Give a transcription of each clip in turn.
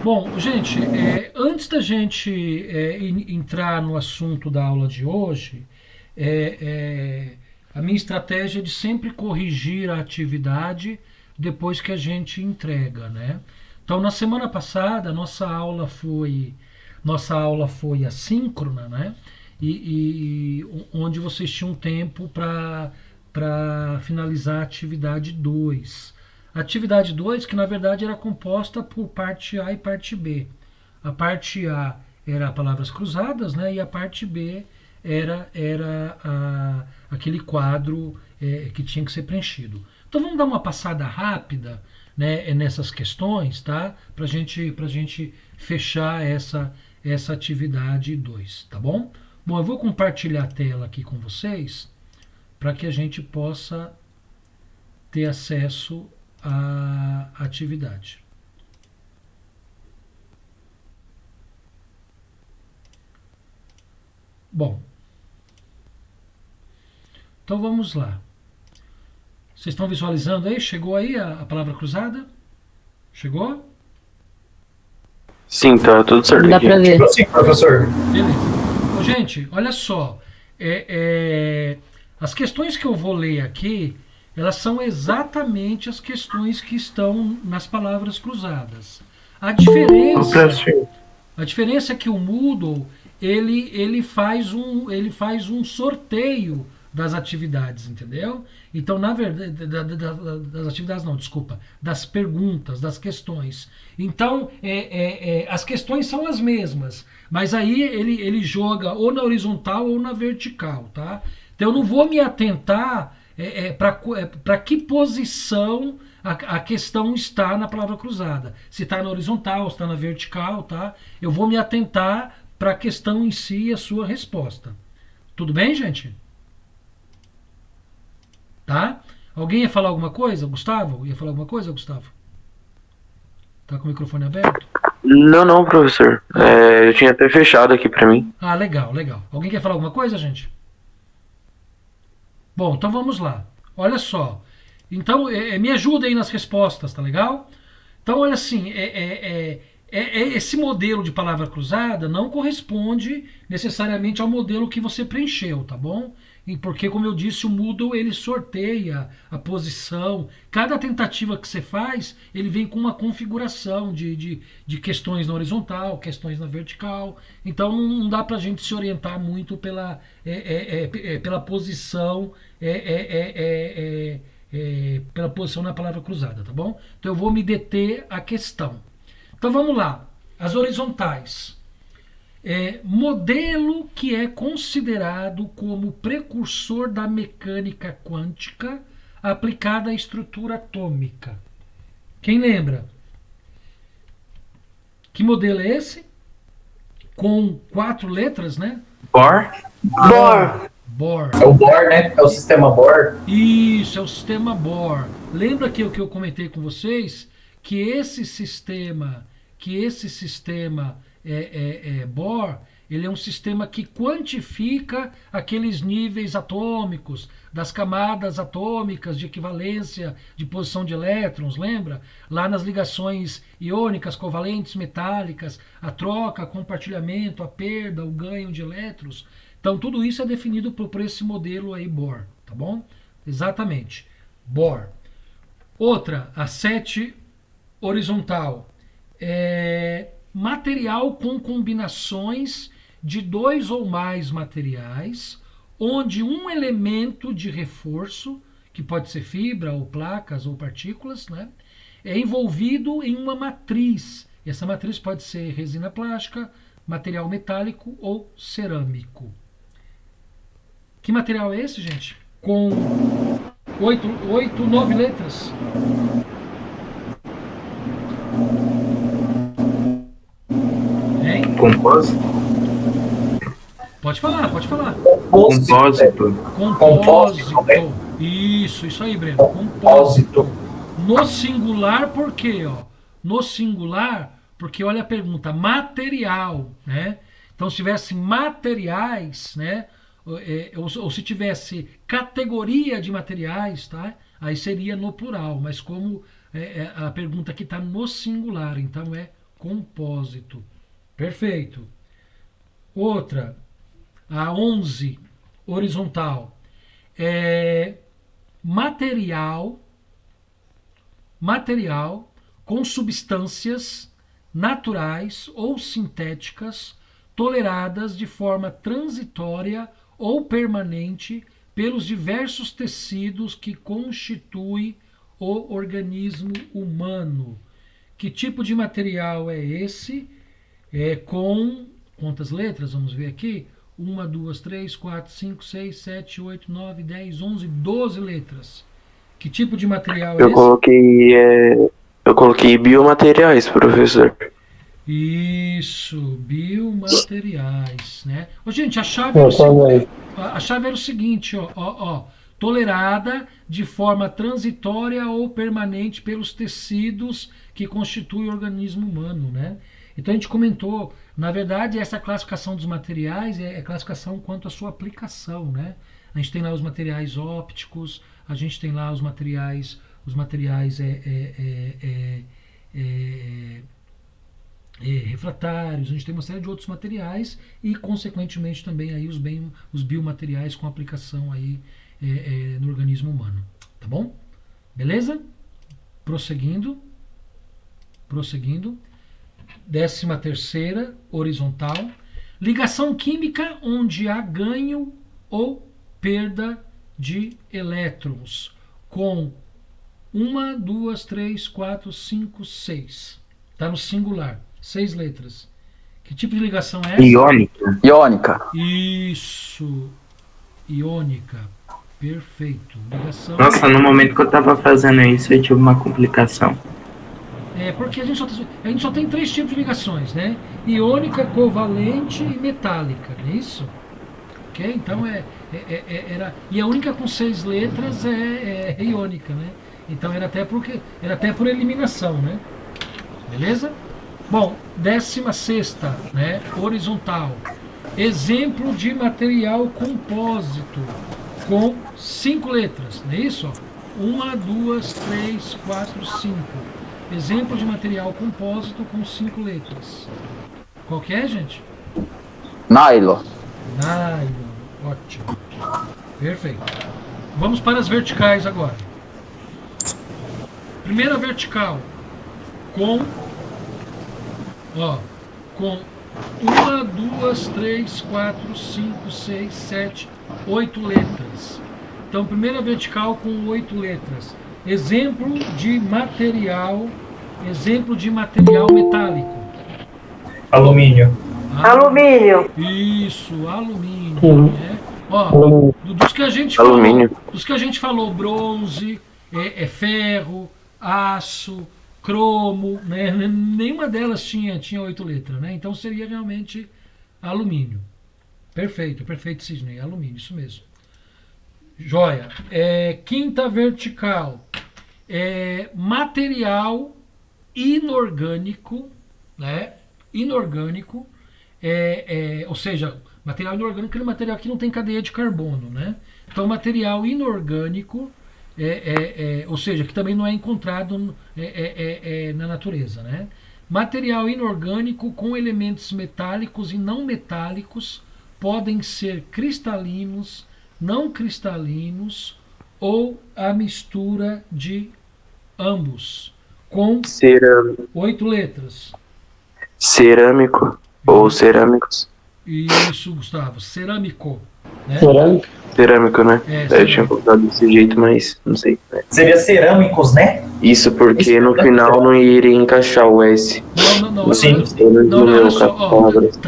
Bom, gente, antes da gente entrar no assunto da aula de hoje, é, é, a minha estratégia é de sempre corrigir a atividade depois que a gente entrega, né? Então, na semana passada, nossa aula foi assíncrona, né? Onde vocês tinham tempo para finalizar a atividade 2. A atividade 2 que na verdade era composta por parte A e parte B. A parte A era palavras cruzadas, né? E a parte B era aquele quadro que tinha que ser preenchido. Então vamos dar uma passada rápida, né, nessas questões, tá? Pra gente fechar essa atividade 2, tá bom? Bom, eu vou compartilhar a tela aqui com vocês para que a gente possa ter acesso à atividade. Bom, então vamos lá. Vocês estão visualizando aí? Chegou aí a palavra cruzada? Chegou? Sim, tá tudo certo Dá aqui. pra ver. Sim, professor. Beleza. Ô, gente, olha só. As questões que eu vou ler aqui, elas são exatamente as questões que estão nas palavras cruzadas. A diferença, Professor. a diferença é que o Moodle ele faz um sorteio das atividades, entendeu? Então, na verdade, das atividades não, desculpa, das perguntas, das questões. Então, as questões são as mesmas, mas aí ele joga ou na horizontal ou na vertical, tá? Então, eu não vou me atentar para que posição a questão está na palavra cruzada. Se está na horizontal, se está na vertical, tá? Eu vou me atentar para a questão em si e a sua resposta. Tudo bem, gente? Tá? Alguém ia falar alguma coisa? Gustavo? Ia falar alguma coisa, Gustavo? Tá com o microfone aberto? Não, não, professor. Eu tinha até fechado aqui pra mim. Ah, legal, legal. Alguém quer falar alguma coisa, gente? Bom, então vamos lá. Olha só. Então, me ajuda aí nas respostas, tá legal? Então, olha assim, esse modelo de palavra cruzada não corresponde necessariamente ao modelo que você preencheu, tá bom? Porque, como eu disse, o Moodle ele sorteia a posição. Cada tentativa que você faz, ele vem com uma configuração de questões na horizontal, questões na vertical. Então não dá para a gente se orientar muito pela posição pela posição na palavra cruzada, tá bom? Então eu vou me deter à questão. Então vamos lá. As horizontais. Modelo que é considerado como precursor da mecânica quântica aplicada à estrutura atômica. Quem lembra? Que modelo é esse? Com 4 letras, né? Bohr. Bohr. Bohr. É o Bohr, né? É o sistema Bohr. Isso, é o sistema Bohr. Lembra que o que eu comentei com vocês? Que esse sistema Bohr, ele é um sistema que quantifica aqueles níveis atômicos, das camadas atômicas de equivalência de posição de elétrons, lembra? Lá nas ligações iônicas, covalentes, metálicas, a troca, compartilhamento, a perda, o ganho de elétrons. Então tudo isso é definido por esse modelo aí Bohr, tá bom? Exatamente, Bohr. Outra, a 7 horizontal. Material com combinações de 2 ou mais materiais, onde um elemento de reforço, que pode ser fibra ou placas ou partículas, né, é envolvido em uma matriz. E essa matriz pode ser resina plástica, material metálico ou cerâmico. Que material é esse, gente? Com 9 letras. Hein? Compósito. Pode falar, pode falar. Compósito. Compósito. Isso aí, Breno. Compósito. No singular, por quê? Ó? No singular, porque olha a pergunta, material, né? Então, se tivesse materiais, né? Ou se tivesse categoria de materiais, tá? Aí seria no plural, mas como a pergunta aqui está no singular, então é compósito. Perfeito. Outra, a 11, horizontal. Material com substâncias naturais ou sintéticas toleradas de forma transitória ou permanente pelos diversos tecidos que constituem o organismo humano. Que tipo de material é esse? Com quantas letras? Vamos ver aqui. 1, 2, 3, 4, 5, 6, 7, 8, 9, 10, 11, 12 letras. Que tipo de material é Eu esse? coloquei biomateriais, professor. Isso, biomateriais, né? Ô, gente, a chave era o seguinte, ó, tolerada de forma transitória ou permanente pelos tecidos que constituem o organismo humano, né? Então a gente comentou, na verdade, essa classificação dos materiais é classificação quanto à sua aplicação, né? A gente tem lá os materiais ópticos, a gente tem lá os materiais refratários, a gente tem uma série de outros materiais e, consequentemente, também aí os biomateriais com aplicação aí no organismo humano. Tá bom? Beleza? Prosseguindo. 13ª, horizontal. Ligação química onde há ganho ou perda de elétrons com 1, 2, 3, 4, 5, 6. Está no singular. 6 letras. Que tipo de ligação é essa? Iônica. Isso. Iônica. Perfeito. Ligação. Nossa, no momento que eu tava fazendo isso, eu tive uma complicação. Porque a gente só tem 3 tipos de ligações, né? Iônica, covalente e metálica, não é isso? Ok? Então e a única com 6 letras é iônica, né? Então era até por eliminação, né? Beleza? Bom, 16ª, né? Horizontal. Exemplo de material compósito com 5 letras, não é isso? 1, 2, 3, 4, 5. Exemplo de material compósito com 5 letras. Qual que é, gente? Nylon. Ótimo. Perfeito. Vamos para as verticais agora. Primeira vertical com 1, 2, 3, 4, 5, 6, 7, 8 letras. Então, primeira vertical com 8 letras. Exemplo de material metálico. Alumínio. Alumínio. Isso, alumínio. Né? Dos que a gente falou, bronze, ferro, aço, cromo, né? Nenhuma delas tinha 8 letras, né? Então seria realmente alumínio. Perfeito, Sidney, alumínio, isso mesmo. Joia. Quinta vertical. Material inorgânico, né? Inorgânico, ou seja, material inorgânico é aquele material que não tem cadeia de carbono, né? Então, material inorgânico, ou seja, que também não é encontrado na natureza, né? Material inorgânico com elementos metálicos e não metálicos podem ser cristalinos, não cristalinos ou a mistura de ambos, com 8 letras. Cerâmico ou cerâmicos. Isso, Gustavo, cerâmico. Né? Cerâmico, né? Eu cerâmico. tinha colocado desse jeito, mas não sei. Né? Seria cerâmicos, né? Isso porque no final não iria encaixar o S. Não. Sim. Olha só,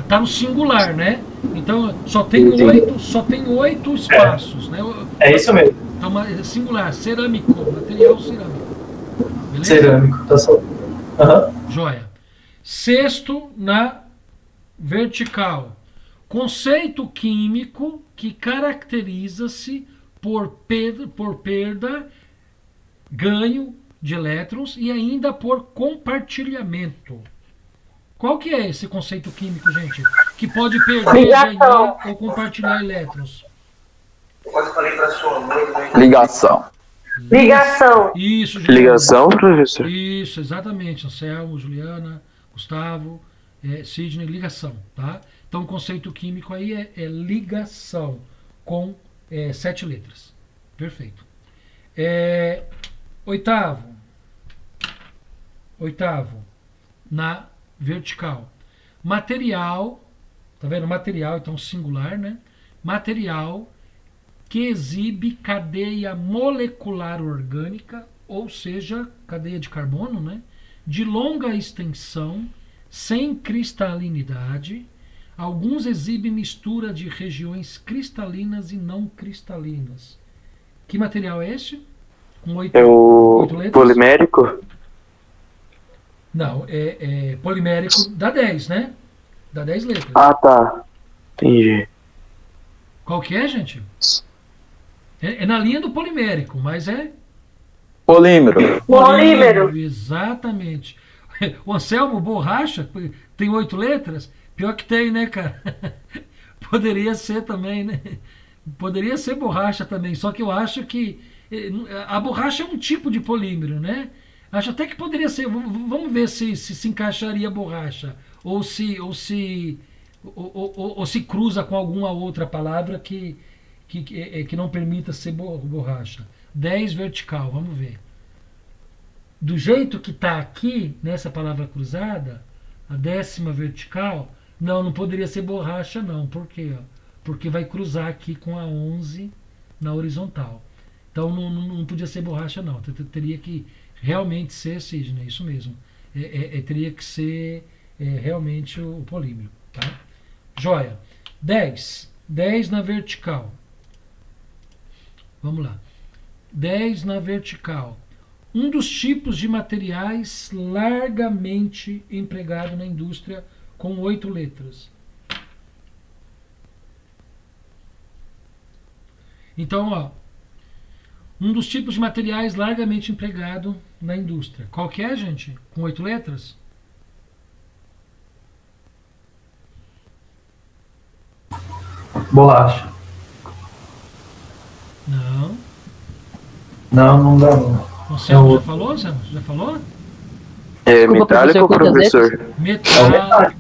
tá no singular, né? Então só tem 8 espaços, né? É isso mesmo. Então, singular, cerâmico, material cerâmico. Beleza? Cerâmico, tá só. Uhum. Joia. Sexto, na vertical. Conceito químico que caracteriza-se por perda, ganho de elétrons e ainda por compartilhamento. Qual que é esse conceito químico, gente? Que pode perder, ganhar ou compartilhar elétrons. Ligação. Ligação. Isso, Juliana. Ligação, professor? Isso, exatamente. Anselmo, Juliana. Gustavo, Sidney, ligação, tá? Então o conceito químico aí é ligação com 7 letras. Perfeito. Oitavo, na vertical. Material, tá vendo? Material, então singular, né? Material que exibe cadeia molecular orgânica, ou seja, cadeia de carbono, né? De longa extensão, sem cristalinidade. Alguns exibem mistura de regiões cristalinas e não cristalinas. Que material é este? Com 8 É o letras? polimérico? Não, polimérico dá 10, né? Dá 10 letras. Ah, tá. Entendi. Qual que é, gente? É na linha do polimérico, mas é Polímero. Polímero. Exatamente. O Anselmo, borracha, tem 8 letras? Pior que tem, né, cara? Poderia ser também, né? Poderia ser borracha também, só que eu acho que a borracha é um tipo de polímero, né? Acho até que poderia ser. Vamos ver se encaixaria a borracha ou se cruza com alguma outra palavra que não permita ser borracha. 10 vertical, vamos ver. Do jeito que está aqui, nessa palavra cruzada, a 10ª vertical, não poderia ser borracha, não. Por quê? Porque vai cruzar aqui com a 11 na horizontal. Então não podia ser borracha, não. Teria que realmente ser, Sidney, isso mesmo. Teria que ser realmente o polímero. Tá? Joia. 10. 10 na vertical. Vamos lá. 10 na vertical. Um dos tipos de materiais largamente empregado na indústria com 8 letras. Então, ó, um dos tipos de materiais largamente empregado na indústria. Qual que é, gente? Com 8 letras? Bolacha. Não. Não dá não. O Celso já falou, Celso? Já falou? Desculpa, Metálico, professor, professor?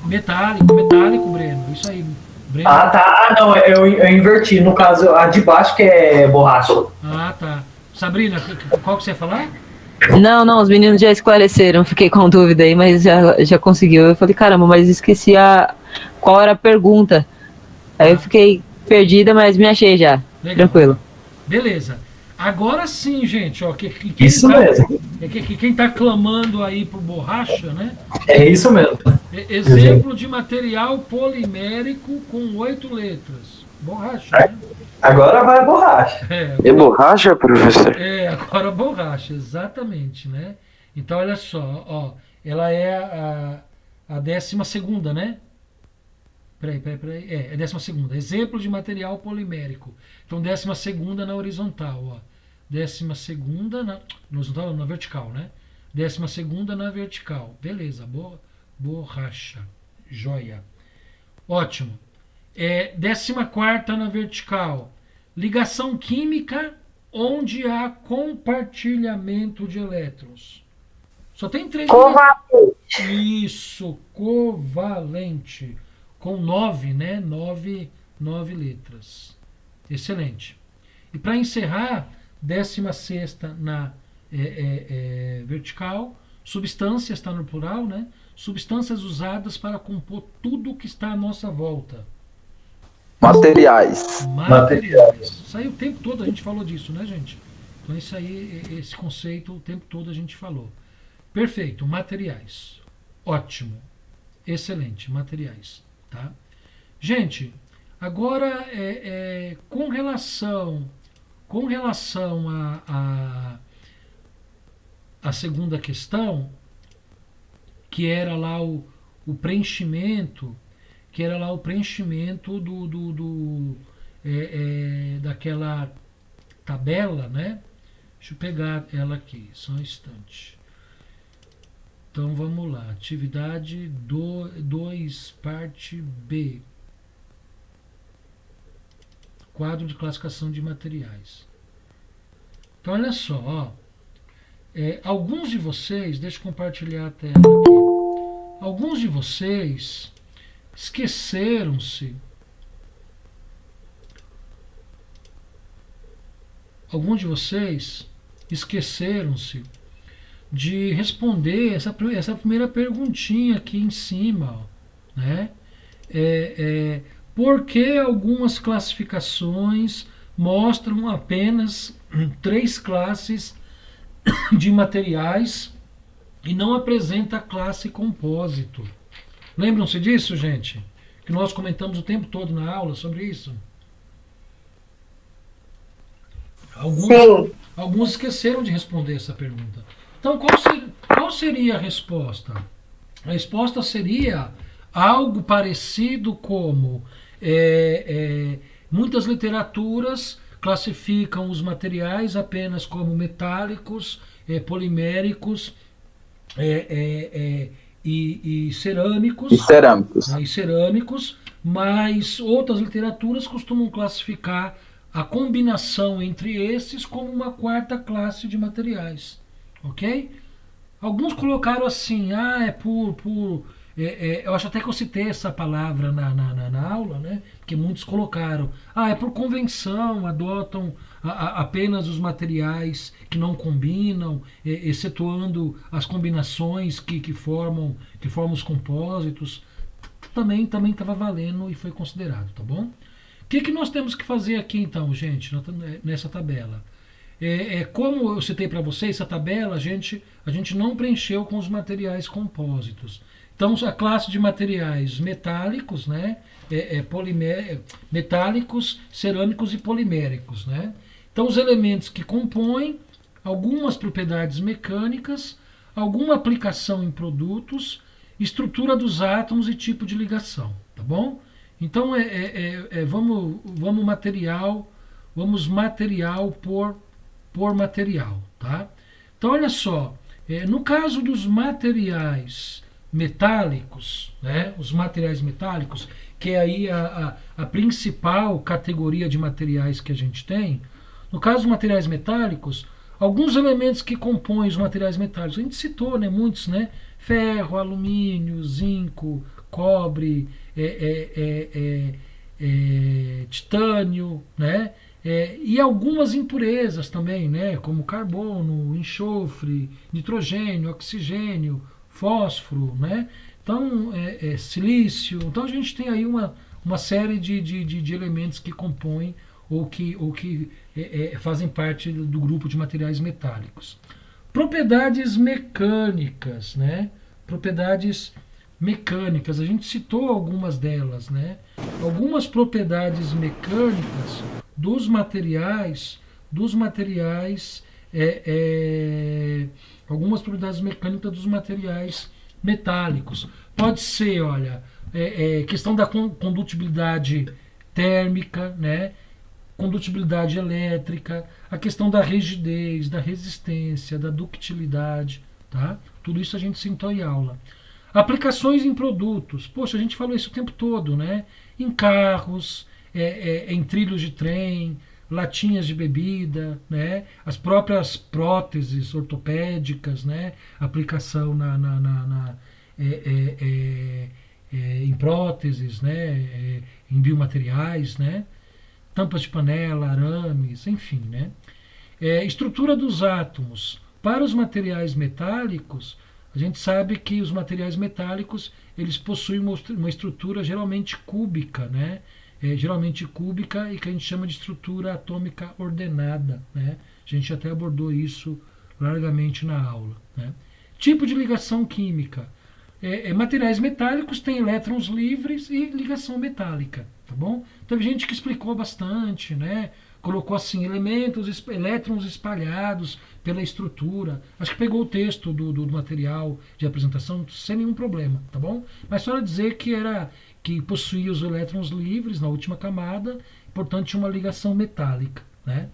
Metálico, Breno. Isso aí, Breno. Ah, tá. Ah, não, eu inverti. No caso, a de baixo que é borracha. Ah, tá. Sabrina, qual que você ia falar? Não, os meninos já esclareceram. Fiquei com dúvida aí, mas já conseguiu. Eu falei, caramba, mas esqueci qual era a pergunta. Aí eu fiquei perdida, mas me achei já. Legal. Tranquilo. Beleza. Agora sim, gente, ó, Isso mesmo. Quem está clamando aí por borracha, né? É isso mesmo. Exemplo de material polimérico com 8 letras. Borracha, né? Agora vai a borracha. É borracha, professor? Agora borracha, exatamente, né? Então, olha só, ó, ela é a 12ª, né? Peraí. É 12ª. Exemplo de material polimérico. Então, 12ª na horizontal, ó. 12ª na horizontal, na vertical, né? 12ª na vertical. Beleza, borracha. Joia. Ótimo. 14ª na vertical. Ligação química onde há compartilhamento de elétrons. Só tem 3. Covalente. Isso, covalente. Com 9, né? 9 letras. Excelente. E para encerrar, 16ª na vertical. Substâncias, está no plural, né? Substâncias usadas para compor tudo que está à nossa volta. Materiais. Isso aí o tempo todo a gente falou disso, né, gente? Então isso aí, esse conceito, o tempo todo a gente falou. Perfeito, materiais. Ótimo. Excelente, materiais. Tá? Gente, agora com relação a segunda questão, que era lá o preenchimento, daquela tabela, né? Deixa eu pegar ela aqui, só um instante. Então vamos lá, atividade 2, parte B. Quadro de classificação de materiais. Então olha só, ó. Alguns de vocês, deixa eu compartilhar a tela aqui. alguns de vocês esqueceram-se. Alguns de vocês esqueceram-se de responder essa primeira perguntinha aqui em cima, ó, né? Por que algumas classificações mostram apenas 3 classes de materiais e não apresenta a classe compósito? Lembram-se disso, gente? Que nós comentamos o tempo todo na aula sobre isso? Alguns esqueceram de responder essa pergunta. Então, qual seria a resposta? A resposta seria algo parecido como muitas literaturas classificam os materiais apenas como metálicos, poliméricos e cerâmicos. E cerâmicos, mas outras literaturas costumam classificar a combinação entre esses como uma 4ª classe de materiais. Ok? Alguns colocaram assim, eu acho até que eu citei essa palavra na aula, né? Porque muitos colocaram, é por convenção, adotam apenas os materiais que não combinam, excetuando as combinações que formam os compósitos. Também estava valendo e foi considerado, tá bom? O que nós temos que fazer aqui então, gente, nessa tabela? Como eu citei para vocês, essa tabela a gente não preencheu com os materiais compósitos. Então, a classe de materiais metálicos, né, metálicos, cerâmicos e poliméricos, né? Então, os elementos que compõem algumas propriedades mecânicas, alguma aplicação em produtos, estrutura dos átomos e tipo de ligação, tá bom? Então, vamos material por material, tá? Então, olha só, no caso dos materiais metálicos, né, os materiais metálicos, que é aí a principal categoria de materiais que a gente tem, no caso dos materiais metálicos, alguns elementos que compõem os materiais metálicos, a gente citou, né, muitos, né, ferro, alumínio, zinco, cobre, titânio, né? E algumas impurezas também, né? Como carbono, enxofre, nitrogênio, oxigênio, fósforo, né? Então, silício. Então a gente tem aí uma série de elementos que compõem ou que fazem parte do grupo de materiais metálicos. Propriedades mecânicas, né? Propriedades mecânicas, a gente citou algumas delas, né? Algumas propriedades mecânicas dos materiais, algumas propriedades mecânicas dos materiais metálicos. Pode ser, olha, questão da condutibilidade térmica, né? Condutibilidade elétrica, a questão da rigidez, da resistência, da ductilidade, tá? Tudo isso a gente citou em aula. Aplicações em produtos. Poxa, a gente falou isso o tempo todo, né? Em carros, em trilhos de trem, latinhas de bebida, né? As próprias próteses ortopédicas, né? Aplicação em próteses, né? Em biomateriais, né? Tampas de panela, arames, enfim, né? Estrutura dos átomos. Para os materiais metálicos, a gente sabe que os materiais metálicos eles possuem uma estrutura geralmente cúbica, né? Geralmente cúbica e que a gente chama de estrutura atômica ordenada, né? A gente até abordou isso largamente na aula, né? Tipo de ligação química. Materiais metálicos têm elétrons livres e ligação metálica, tá bom? Teve gente que explicou bastante, né? Colocou assim, elétrons espalhados pela estrutura. Acho que pegou o texto do material de apresentação sem nenhum problema, tá bom? Mas só dizer que possuía os elétrons livres na última camada, portanto tinha uma ligação metálica, né?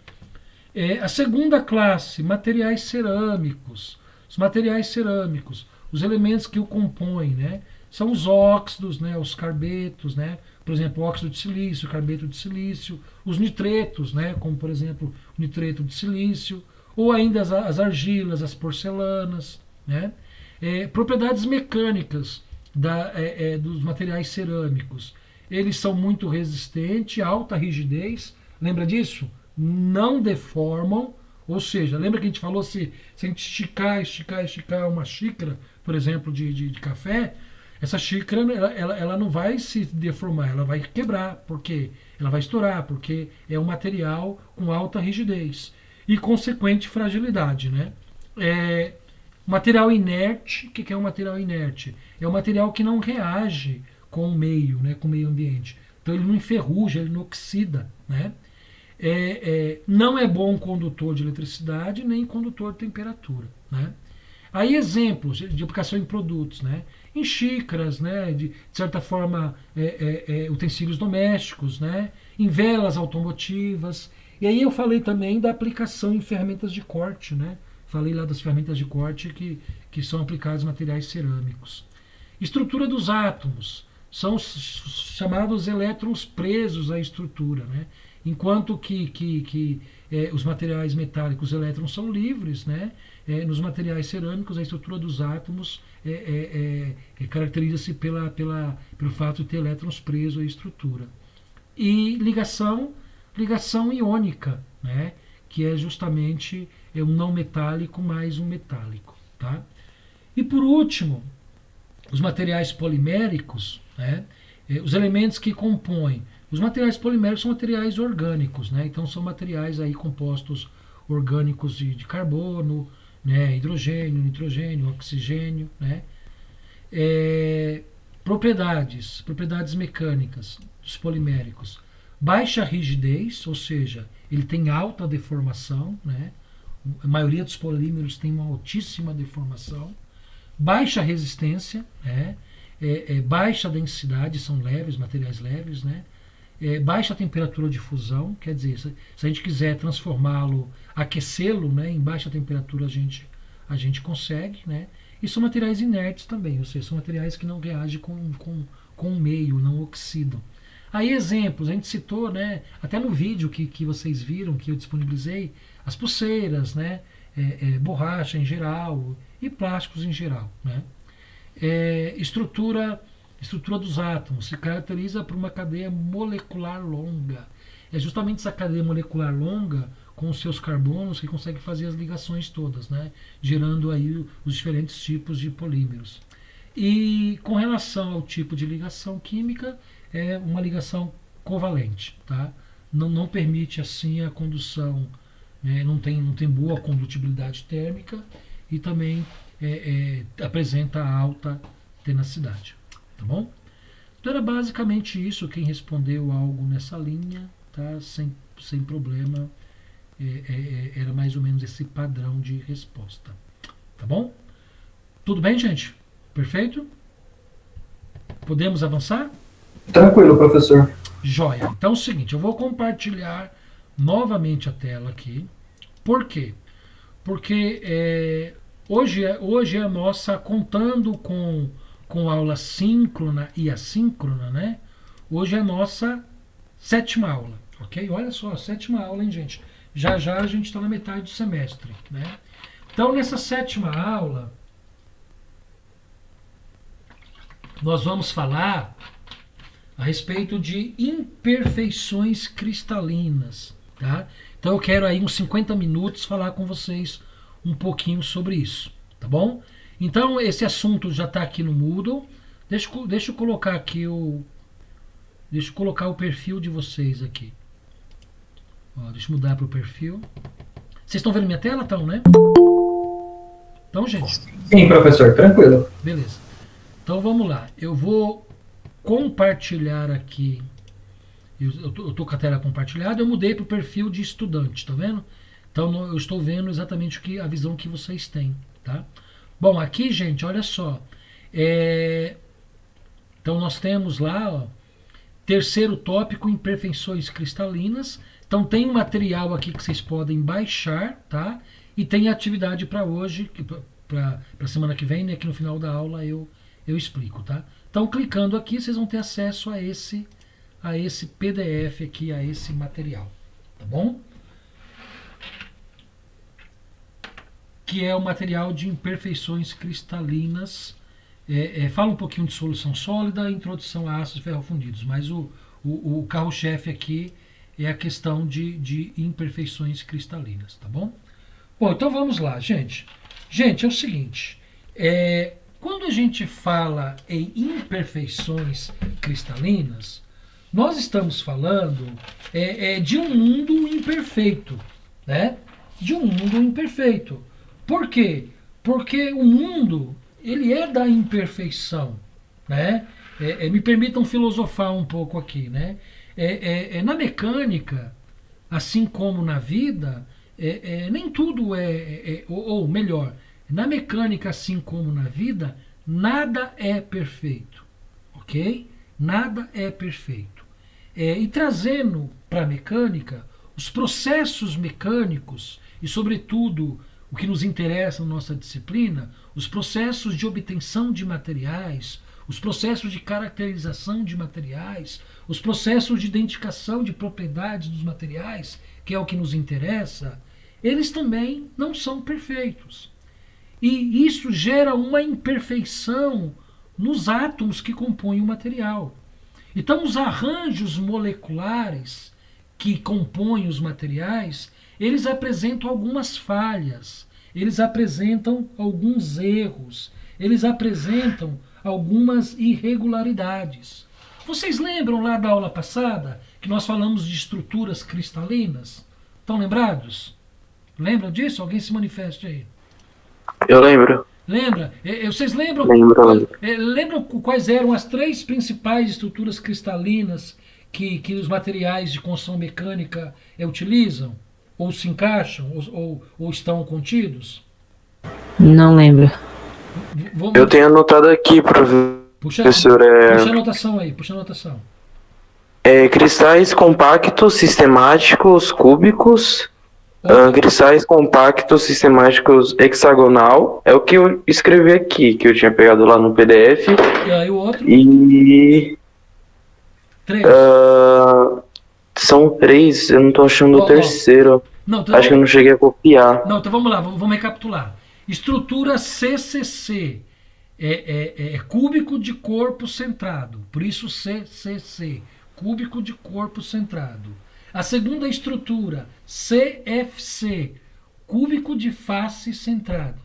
A segunda classe, materiais cerâmicos. Os materiais cerâmicos, os elementos que o compõem, né? São os óxidos, né? Os carbetos, né? Por exemplo, óxido de silício, carbeto de silício, os nitretos, né? Como por exemplo o nitreto de silício, ou ainda as argilas, as porcelanas, né? Propriedades mecânicas. dos materiais cerâmicos. Eles são muito resistentes, alta rigidez. Lembra disso? Não deformam. Ou seja, lembra que a gente falou se a gente esticar uma xícara, por exemplo, de café, essa xícara ela não vai se deformar, ela vai quebrar, porque ela vai estourar, porque é um material com alta rigidez e consequente fragilidade, né? Material inerte, o que é um material inerte? É um material que não reage com o meio, né, com o meio ambiente. Então ele não enferruja, ele não oxida, né? Não é bom condutor de eletricidade nem condutor de temperatura, né? Aí exemplos de aplicação em produtos, né? Em xícaras, né? De certa forma utensílios domésticos, né? Em velas automotivas. E aí eu falei também da aplicação em ferramentas de corte, né? Falei lá das ferramentas de corte que são aplicadas em materiais cerâmicos. Estrutura dos átomos são os chamados elétrons presos à estrutura, né? Enquanto que os materiais metálicos, os elétrons são livres, né? Nos materiais cerâmicos, a estrutura dos átomos caracteriza-se pelo fato de ter elétrons presos à estrutura. E ligação iônica, né? Que é justamente um não metálico mais um metálico. Tá? E por último, os materiais poliméricos, né? Os elementos que compõem. Os materiais poliméricos são materiais orgânicos, né? Então são materiais aí compostos orgânicos de carbono, né? Hidrogênio, nitrogênio, oxigênio, né? Propriedades mecânicas dos poliméricos. Baixa rigidez, ou seja, ele tem alta deformação, né? A maioria dos polímeros tem uma altíssima deformação. Baixa resistência, né? Baixa densidade, são leves, materiais leves, né? Baixa temperatura de fusão, quer dizer, se a gente quiser transformá-lo, aquecê-lo, né? Em baixa temperatura a gente consegue, né? E são materiais inertes também, ou seja, são materiais que não reagem com o meio, não oxidam. Aí exemplos, a gente citou, né, até no vídeo que vocês viram, que eu disponibilizei, as pulseiras, né, borracha em geral e plásticos em geral. Né. Estrutura dos átomos se caracteriza por uma cadeia molecular longa. É justamente essa cadeia molecular longa com os seus carbonos que consegue fazer as ligações todas, né, gerando aí os diferentes tipos de polímeros. E com relação ao tipo de ligação química, é uma ligação covalente, tá? Não permite assim a condução, né? não tem boa condutibilidade térmica e também apresenta alta tenacidade, tá bom? Então era basicamente isso. Quem respondeu algo nessa linha, tá? Sem problema, era mais ou menos esse padrão de resposta, tá bom? Tudo bem, gente? Perfeito? Podemos avançar? Tranquilo, professor. Joia. Então é o seguinte, eu vou compartilhar novamente a tela aqui. Por quê? Porque hoje é a nossa, contando com aula síncrona e assíncrona, né? Hoje é a nossa 7ª aula, ok? Olha só, 7ª aula, hein, gente? Já a gente está na metade do semestre, né? Então, nessa 7ª aula, nós vamos falar a respeito de imperfeições cristalinas, tá? Então eu quero aí uns 50 minutos falar com vocês um pouquinho sobre isso, tá bom? Então esse assunto já está aqui no Moodle. Deixa eu colocar aqui deixa eu colocar o perfil de vocês aqui. Ó, deixa eu mudar para o perfil. Vocês estão vendo minha tela, então, né? Então, gente. Sim, professor, tranquilo. Beleza. Então vamos lá. Eu vou compartilhar aqui. Eu tô com a tela compartilhada. Eu mudei para o perfil de estudante, tá vendo? Então eu estou vendo exatamente a visão que vocês têm, tá? Bom, aqui, gente, olha só. Então nós temos lá, ó, terceiro tópico, imperfeições cristalinas. Então tem um material aqui que vocês podem baixar, tá? E tem atividade para hoje, para semana que vem, né? Que no final da aula eu explico, tá? Então, clicando aqui, vocês vão ter acesso a esse PDF aqui, a esse material, tá bom? Que é o material de imperfeições cristalinas fala um pouquinho de solução sólida, introdução a ácidos ferrofundidos, mas o carro-chefe aqui é a questão de imperfeições cristalinas, tá bom? Bom, então vamos lá, gente. Gente, é o seguinte, quando a gente fala em imperfeições cristalinas, nós estamos falando de um mundo imperfeito, né? De um mundo imperfeito. Por quê? Porque o mundo, ele é da imperfeição, né? Me permitam filosofar um pouco aqui, né? Na mecânica, assim como na vida, nem tudo ou melhor, na mecânica, assim como na vida, nada é perfeito, ok? Nada é perfeito. E trazendo para a mecânica, os processos mecânicos e, sobretudo, o que nos interessa na nossa disciplina, os processos de obtenção de materiais, os processos de caracterização de materiais, os processos de identificação de propriedades dos materiais, que é o que nos interessa, eles também não são perfeitos. E isso gera uma imperfeição nos átomos que compõem o material. Então, os arranjos moleculares que compõem os materiais, eles apresentam algumas falhas, eles apresentam alguns erros, eles apresentam algumas irregularidades. Vocês lembram lá da aula passada que nós falamos de estruturas cristalinas? Estão lembrados? Lembram disso? Alguém se manifeste aí. Eu lembro. Lembra? Vocês lembram? Lembro. Lembram quais eram as 3 principais estruturas cristalinas que os materiais de construção mecânica utilizam? Ou se encaixam? Ou estão contidos? Não lembro. Eu tenho anotado aqui, Puxa professor. a anotação aí, puxa a anotação. Cristais compactos, sistemáticos, cúbicos. Cristais compactos, sistemáticos, hexagonal. É o que eu escrevi aqui, que eu tinha pegado lá no PDF. E aí o outro? E 3. são 3, eu não tô achando o terceiro. Não, então, Acho que eu não cheguei a copiar. não, então vamos lá, vamos recapitular. Estrutura CCC é cúbico de corpo centrado, por isso CCC, cúbico de corpo centrado. A segunda estrutura, CFC, cúbico de face centrado.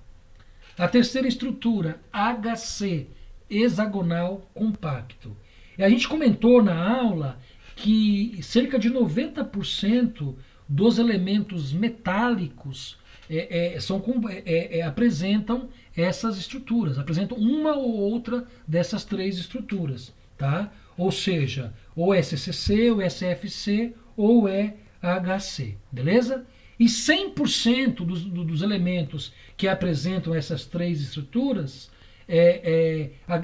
A terceira estrutura, HC, hexagonal compacto. E a gente comentou na aula que cerca de 90% dos elementos metálicos apresentam essas estruturas, apresentam uma ou outra dessas 3 estruturas, tá? Ou seja, ou é CCC, ou é CFC, ou é HC, beleza? E 100% dos elementos que apresentam essas 3 estruturas,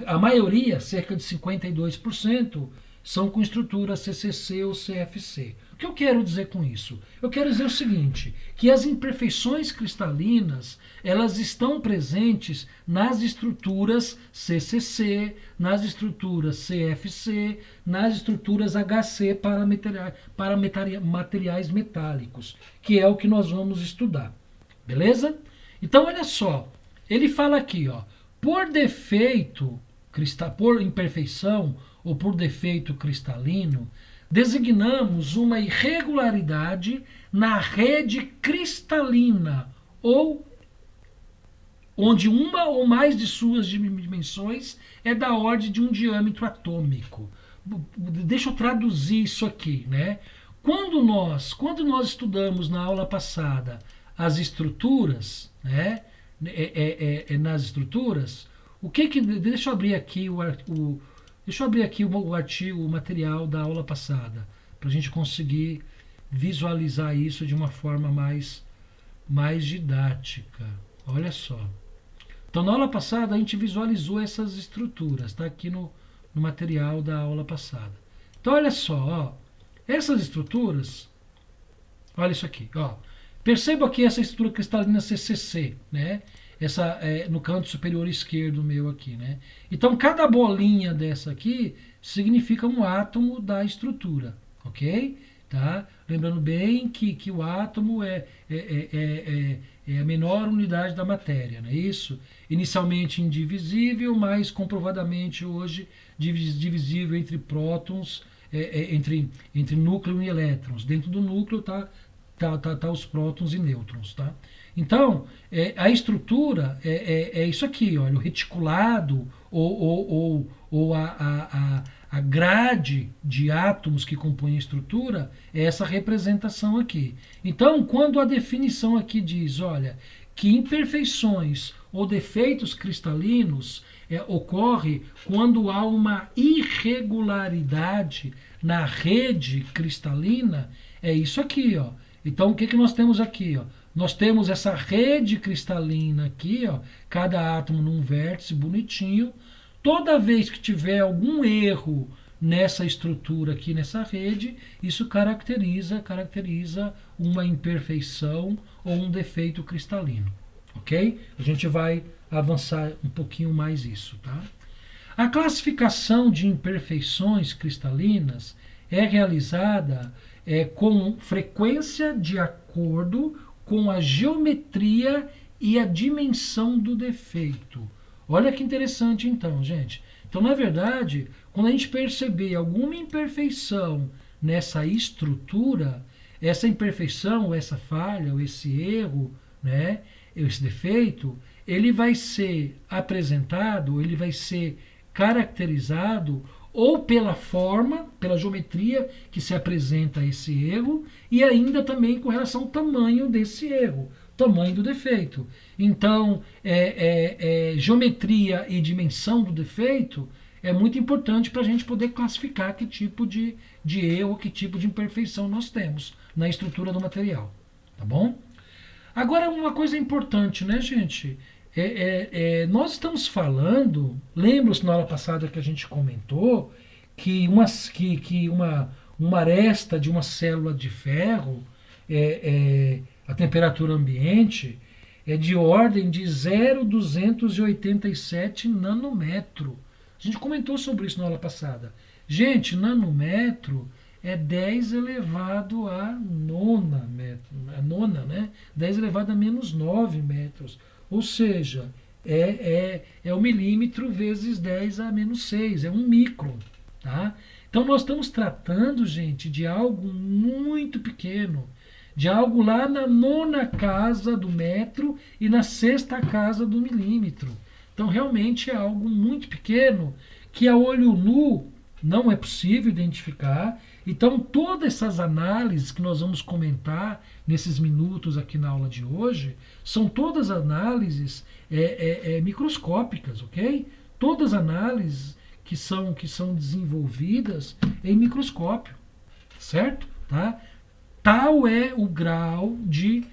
a maioria, cerca de 52%, são com estrutura CCC ou CFC. O que eu quero dizer com isso? Eu quero dizer o seguinte, que as imperfeições cristalinas, elas estão presentes nas estruturas CCC, nas estruturas CFC, nas estruturas HC para materiais metálicos, que é o que nós vamos estudar. Beleza? Então, olha só, ele fala aqui, ó, por defeito, por imperfeição ou por defeito cristalino, designamos uma irregularidade na rede cristalina, ou onde uma ou mais de suas dimensões é da ordem de um diâmetro atômico. Deixa eu traduzir isso aqui, né? Quando nós estudamos na aula passada as estruturas, né? Nas estruturas, deixa eu abrir aqui o artigo, o material da aula passada, para a gente conseguir visualizar isso de uma forma mais didática. Olha só. Então, na aula passada, a gente visualizou essas estruturas, está aqui no material da aula passada. Então, olha só, ó, essas estruturas, olha isso aqui, ó. Perceba aqui essa estrutura cristalina CCC, né? Essa no canto superior esquerdo meu aqui, né? Então, cada bolinha dessa aqui significa um átomo da estrutura, ok? Tá? Lembrando bem que o átomo é a menor unidade da matéria, não é isso? Inicialmente indivisível, mas comprovadamente hoje divisível entre prótons, entre núcleo e elétrons. Dentro do núcleo tá os prótons e nêutrons, tá? Então, a estrutura é isso aqui, olha, o reticulado ou a grade de átomos que compõem a estrutura é essa representação aqui. Então, quando a definição aqui diz, olha, que imperfeições ou defeitos cristalinos ocorre quando há uma irregularidade na rede cristalina, é isso aqui, ó. Então, o que nós temos aqui, ó? Nós temos essa rede cristalina aqui, ó, cada átomo num vértice bonitinho. Toda vez que tiver algum erro nessa estrutura aqui, nessa rede, isso caracteriza uma imperfeição ou um defeito cristalino, ok? A gente vai avançar um pouquinho mais isso, tá? A classificação de imperfeições cristalinas é realizada com frequência de acordo com a geometria e a dimensão do defeito. Olha que interessante então, gente. Então, na verdade, quando a gente perceber alguma imperfeição nessa estrutura, essa imperfeição, essa falha, ou esse erro, né, esse defeito, ele vai ser apresentado, ele vai ser caracterizado ou pela forma, pela geometria que se apresenta esse erro, e ainda também com relação ao tamanho desse erro, tamanho do defeito. Então, geometria e dimensão do defeito é muito importante para a gente poder classificar que tipo de erro, que tipo de imperfeição nós temos na estrutura do material. Tá bom? Agora, uma coisa importante, né, gente? Nós estamos falando, lembra-se na aula passada que a gente comentou que uma aresta de uma célula de ferro, a temperatura ambiente é de ordem de 0,287 nanômetro. A gente comentou sobre isso na aula passada. Gente, nanômetro é 10 elevado a nona, né? 10 elevado a menos 9 metros. Ou seja, é o milímetro vezes 10 a menos 6, é um micron, tá? Então nós estamos tratando, gente, de algo muito pequeno, de algo lá na nona casa do metro e na sexta casa do milímetro. Então realmente é algo muito pequeno que a olho nu não é possível identificar. Então todas essas análises que nós vamos comentar nesses minutos aqui na aula de hoje são todas análises microscópicas, ok? Todas análises que são desenvolvidas em microscópio, certo? Tá? Tal é o grau de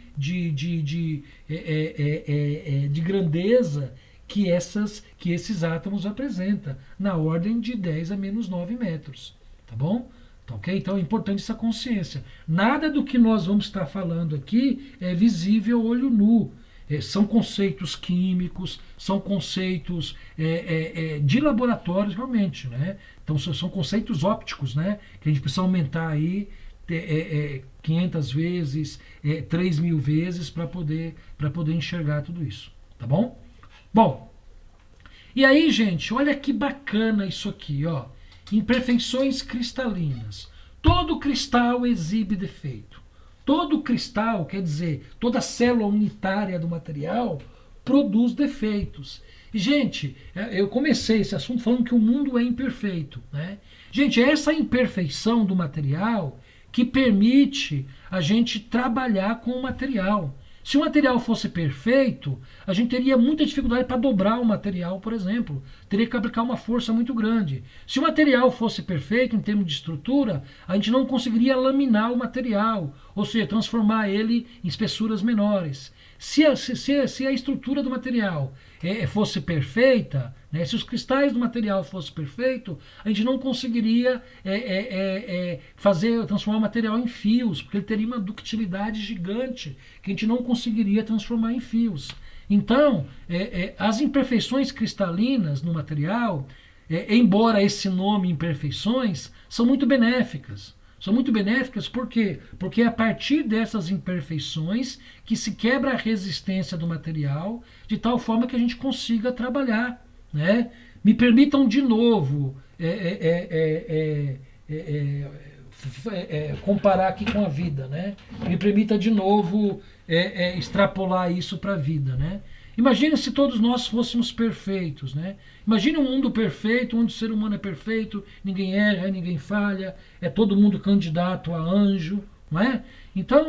grandeza que esses átomos apresentam, na ordem de 10 a menos 9 metros, tá bom? Tá, ok? Então é importante essa consciência. Nada do que nós vamos estar falando aqui é visível ao olho nu. São conceitos químicos, são conceitos de laboratórios realmente, né? Então são conceitos ópticos, né? Que a gente precisa aumentar aí 500 vezes, 3.000 vezes para poder enxergar tudo isso, tá bom? Bom, e aí, gente, olha que bacana isso aqui, ó. Imperfeições cristalinas. Todo cristal exibe defeito. Todo cristal, quer dizer, toda célula unitária do material produz defeitos. E, gente, eu comecei esse assunto falando que o mundo é imperfeito, né? Gente, é essa imperfeição do material que permite a gente trabalhar com o material. Se o material fosse perfeito, a gente teria muita dificuldade para dobrar o material, por exemplo. Teria que aplicar uma força muito grande. Se o material fosse perfeito em termos de estrutura, a gente não conseguiria laminar o material, ou seja, transformar ele em espessuras menores. Se a estrutura do material fosse perfeita, né, se os cristais do material fossem perfeitos, a gente não conseguiria transformar o material em fios, porque ele teria uma ductilidade gigante que a gente não conseguiria transformar em fios. Então, as imperfeições cristalinas no material, embora esse nome imperfeições, são muito benéficas. São muito benéficas por quê? Porque é a partir dessas imperfeições que se quebra a resistência do material, de tal forma que a gente consiga trabalhar, né? Me permitam de novo comparar aqui com a vida, né? Me permita de novo extrapolar isso para a vida, né? Imagine se todos nós fôssemos perfeitos, né? Imagine um mundo perfeito, onde o ser humano é perfeito, ninguém erra, ninguém falha, é todo mundo candidato a anjo, não é? Então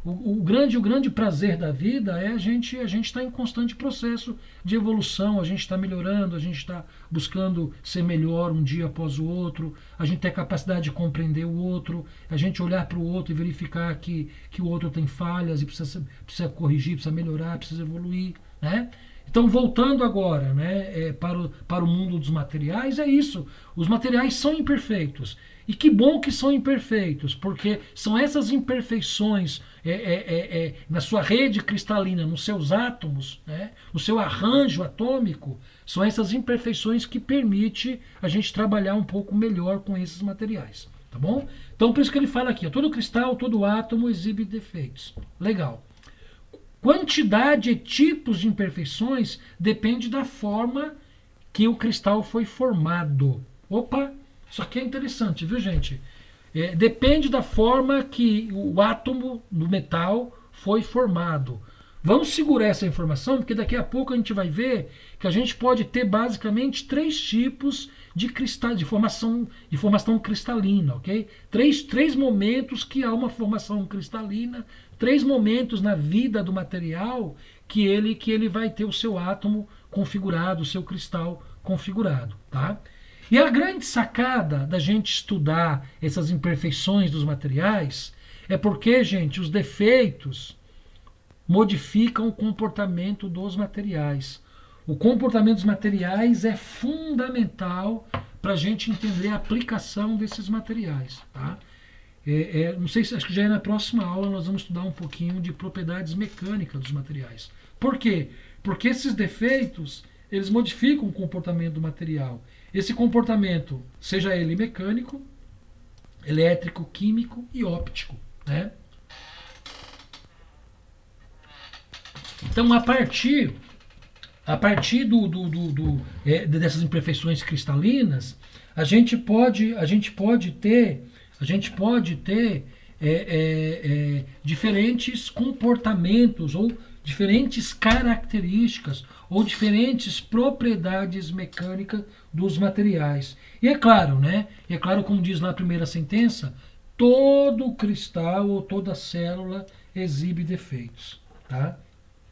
o grande prazer da vida é a gente estar em constante processo de evolução, a gente está melhorando, a gente está buscando ser melhor um dia após o outro, a gente ter a capacidade de compreender o outro, a gente olhar para o outro e verificar que o outro tem falhas e precisa corrigir, precisa melhorar, precisa evoluir, né? Então, voltando agora, né, para o mundo dos materiais, é isso. Os materiais são imperfeitos. E que bom que são imperfeitos, porque são essas imperfeições na sua rede cristalina, nos seus átomos, né, no seu arranjo atômico, são essas imperfeições que permitem a gente trabalhar um pouco melhor com esses materiais. Tá bom? Então, por isso que ele fala aqui, ó, todo cristal, todo átomo exibe defeitos. Legal. Quantidade e tipos de imperfeições depende da forma que o cristal foi formado. Opa, isso aqui é interessante, viu, gente? Depende da forma que o átomo do metal foi formado. Vamos segurar essa informação, porque daqui a pouco a gente vai ver que a gente pode ter basicamente 3 tipos de cristal, de formação cristalina, ok? Três momentos que há uma formação cristalina, 3 momentos na vida do material que ele vai ter o seu átomo configurado, o seu cristal configurado, tá? E a grande sacada da gente estudar essas imperfeições dos materiais é porque, gente, os defeitos modificam o comportamento dos materiais. O comportamento dos materiais é fundamental para a gente entender a aplicação desses materiais, tá? Não sei se, acho que já na próxima aula nós vamos estudar um pouquinho de propriedades mecânicas dos materiais. Por quê? Porque esses defeitos, eles modificam o comportamento do material. Esse comportamento, seja ele mecânico, elétrico, químico e óptico, né? Então, a partir dessas imperfeições cristalinas, a gente pode ter diferentes comportamentos ou diferentes características ou diferentes propriedades mecânicas dos materiais. E é claro, né? E é claro, como diz lá a primeira sentença, todo cristal ou toda célula exibe defeitos, tá?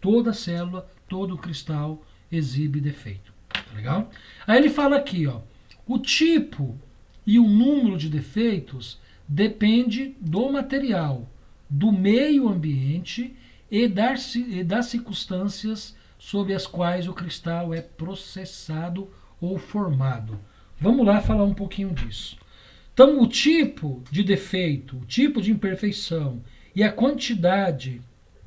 Toda célula, todo cristal exibe defeito. Tá legal? Aí ele fala aqui, ó, o tipo e o número de defeitos depende do material, do meio ambiente e das circunstâncias sob as quais o cristal é processado ou formado. Vamos lá falar um pouquinho disso. Então, o tipo de defeito, o tipo de imperfeição e a quantidade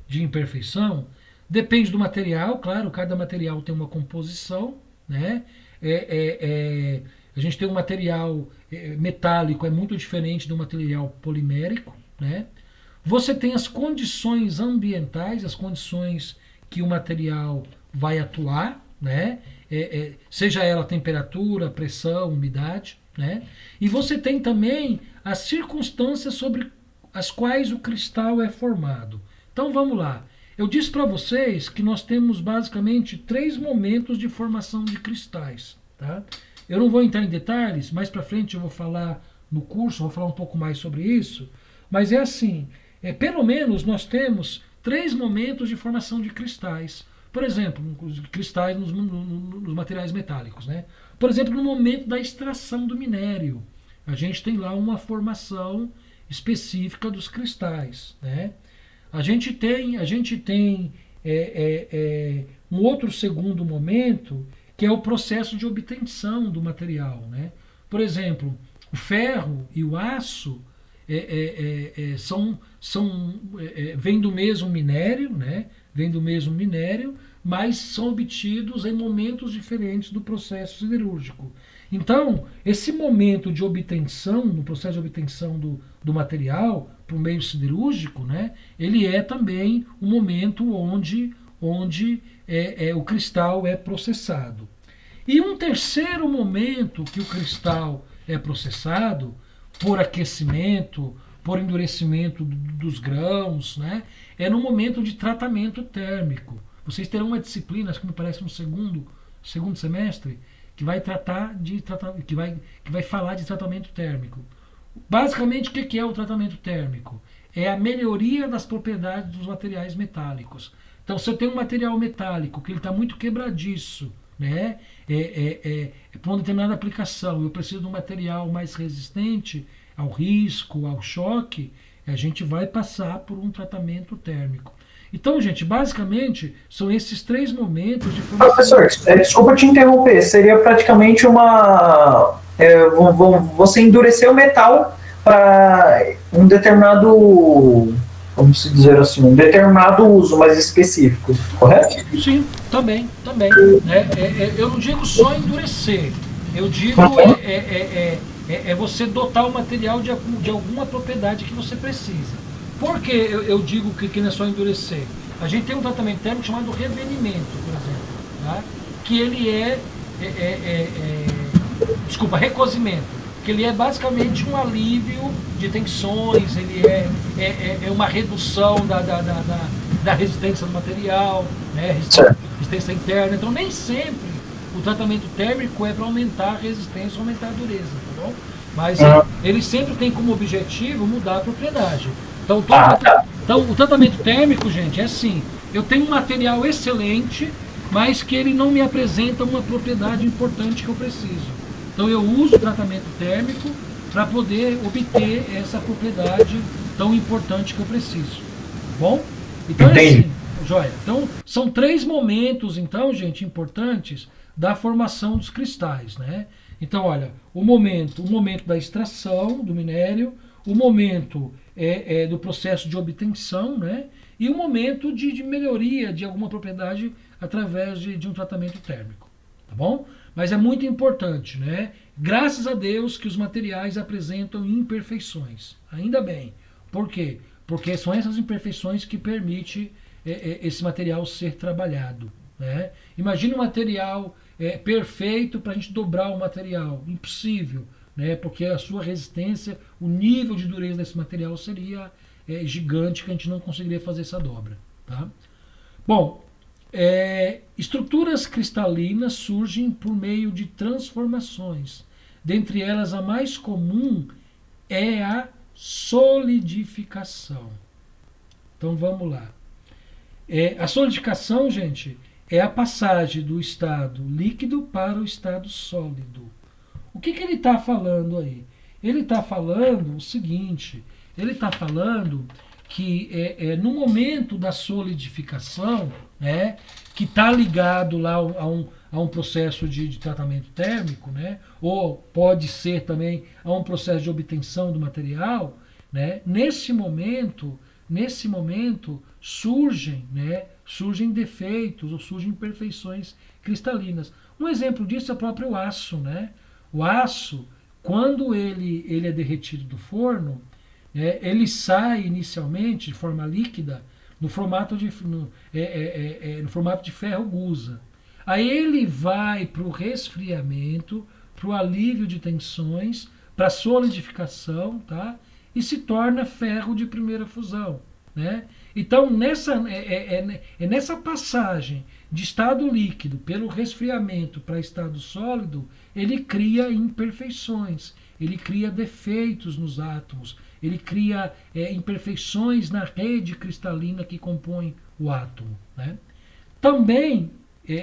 de imperfeição depende do material, claro, cada material tem uma composição, né? A gente tem um material metálico, é muito diferente do material polimérico, né? Você tem as condições ambientais, as condições que o material vai atuar, né? Seja ela temperatura, pressão, umidade, né? E você tem também as circunstâncias sobre as quais o cristal é formado. Então vamos lá. Eu disse para vocês que nós temos basicamente 3 momentos de formação de cristais, tá? Eu não vou entrar em detalhes, mais para frente eu vou falar no curso, vou falar um pouco mais sobre isso, mas é assim, pelo menos nós temos 3 momentos de formação de cristais. Por exemplo, cristais nos materiais metálicos, né? Por exemplo, no momento da extração do minério, a gente tem lá uma formação específica dos cristais, né? A gente tem um outro segundo momento, que é o processo de obtenção do material, né? Por exemplo, o ferro e o aço vêm do mesmo minério, né? Vêm do mesmo minério, mas são obtidos em momentos diferentes do processo siderúrgico. Então, esse momento de obtenção, no processo de obtenção do material por meio siderúrgico, né, ele é também um momento onde o cristal é processado. E um terceiro momento que o cristal é processado por aquecimento, por endurecimento dos grãos, né, é no momento de tratamento térmico. Vocês terão uma disciplina, acho que me parece no segundo semestre, que vai que vai falar de tratamento térmico. Basicamente, o que é o tratamento térmico? É a melhoria das propriedades dos materiais metálicos. Então, se eu tenho um material metálico que ele está muito quebradiço, né, para uma determinada aplicação, eu preciso de um material mais resistente ao risco, ao choque, a gente vai passar por um tratamento térmico. Então, gente, basicamente, são esses 3 momentos de formação. Professor, desculpa te interromper, seria praticamente uma... você endurecer o metal para um determinado, vamos dizer assim, um determinado uso mais específico, correto? Sim, também. Eu não digo só endurecer, eu digo você dotar o material de alguma propriedade que você precisa. Por que eu digo que não é só endurecer? A gente tem um tratamento térmico chamado revenimento, por exemplo, tá? Que ele recozimento, que ele é basicamente um alívio de tensões, ele é uma redução da resistência do material, né? Resistência interna. Então, nem sempre o tratamento térmico é para aumentar a resistência ou aumentar a dureza, tá bom? Mas ele sempre tem como objetivo mudar a propriedade. Então, o tratamento térmico, gente, é assim: eu tenho um material excelente, mas que ele não me apresenta uma propriedade importante que eu preciso. Então, eu uso o tratamento térmico para poder obter essa propriedade tão importante que eu preciso. Bom? Então, é assim, joia. Então, são 3 momentos, então, gente, importantes da formação dos cristais, né? Então, olha, o momento da extração do minério, o momento do processo de obtenção, né? E o momento de melhoria de alguma propriedade através de um tratamento térmico, tá bom? Mas é muito importante, né? Graças a Deus que os materiais apresentam imperfeições, ainda bem. Por quê? Porque são essas imperfeições que permitem esse material ser trabalhado, né? Imagine um material perfeito para a gente dobrar o material, impossível, né? Porque a sua resistência, o nível de dureza desse material seria gigante, que a gente não conseguiria fazer essa dobra, tá? Bom, estruturas cristalinas surgem por meio de transformações. Dentre elas, a mais comum é a solidificação. Então vamos lá. A solidificação, gente, é a passagem do estado líquido para o estado sólido. O que ele está falando aí? Ele está falando o seguinte: ele está falando que no momento da solidificação, né, que está ligado lá a um processo de tratamento térmico, né, ou pode ser também a um processo de obtenção do material, né, nesse momento surgem defeitos ou surgem imperfeições cristalinas. Um exemplo disso é o próprio aço, né? O aço, quando ele é derretido do forno, ele sai inicialmente de forma líquida no formato de ferro gusa. Aí ele vai para o resfriamento, para o alívio de tensões, para a solidificação, tá? E se torna ferro de primeira fusão, né? Então, nessa passagem de estado líquido pelo resfriamento para estado sólido, ele cria imperfeições, ele cria defeitos nos átomos, ele cria imperfeições na rede cristalina que compõe o átomo, né? Também,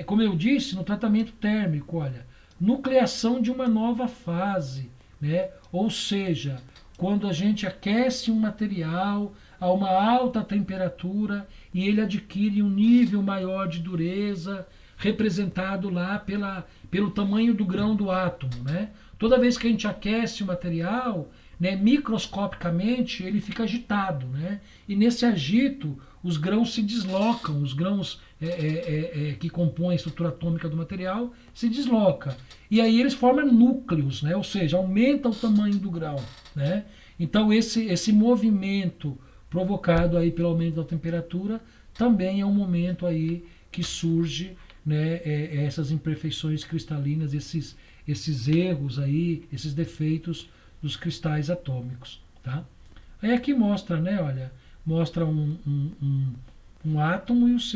como eu disse, no tratamento térmico, olha, nucleação de uma nova fase, né? Ou seja, quando a gente aquece um material a uma alta temperatura e ele adquire um nível maior de dureza, representado lá pelo tamanho do grão do átomo, né? Toda vez que a gente aquece o material, né, microscopicamente ele fica agitado, né? E nesse agito os grãos se deslocam, os grãos que compõem a estrutura atômica do material se desloca. E aí eles formam núcleos, né? Ou seja, aumenta o tamanho do grão, né? Então esse movimento provocado aí pelo aumento da temperatura também é um momento aí que surge, né, essas imperfeições cristalinas, esses erros aí, esses defeitos dos cristais atômicos, tá? Aí aqui mostra, né, olha, mostra um átomo e os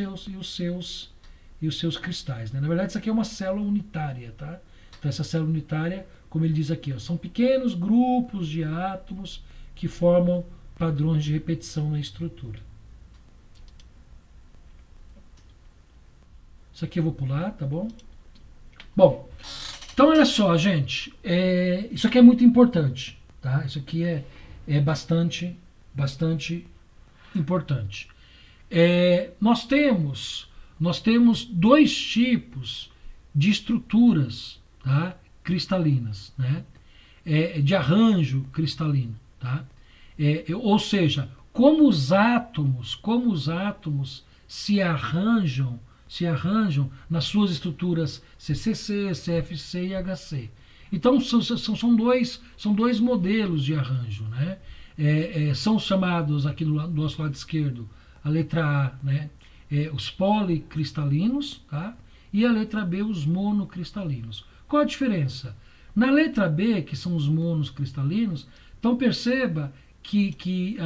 seus cristais, né? Na verdade isso aqui é uma célula unitária, tá? Então essa célula unitária, como ele diz aqui, ó, são pequenos grupos de átomos que formam padrões de repetição na estrutura. Isso aqui eu vou pular, tá bom? Bom, então olha só, gente. Isso aqui é muito importante, tá? Isso aqui é bastante importante. Nós temos dois tipos de estruturas, tá? Cristalinas, né? De arranjo cristalino, tá? Ou seja, como os átomos se arranjam nas suas estruturas CCC, CFC e HC. Então são dois modelos de arranjo, né? São chamados aqui do nosso lado esquerdo a letra A, né? Os policristalinos, tá? E a letra B, os monocristalinos. Qual a diferença? Na letra B, que são os monocristalinos, então perceba que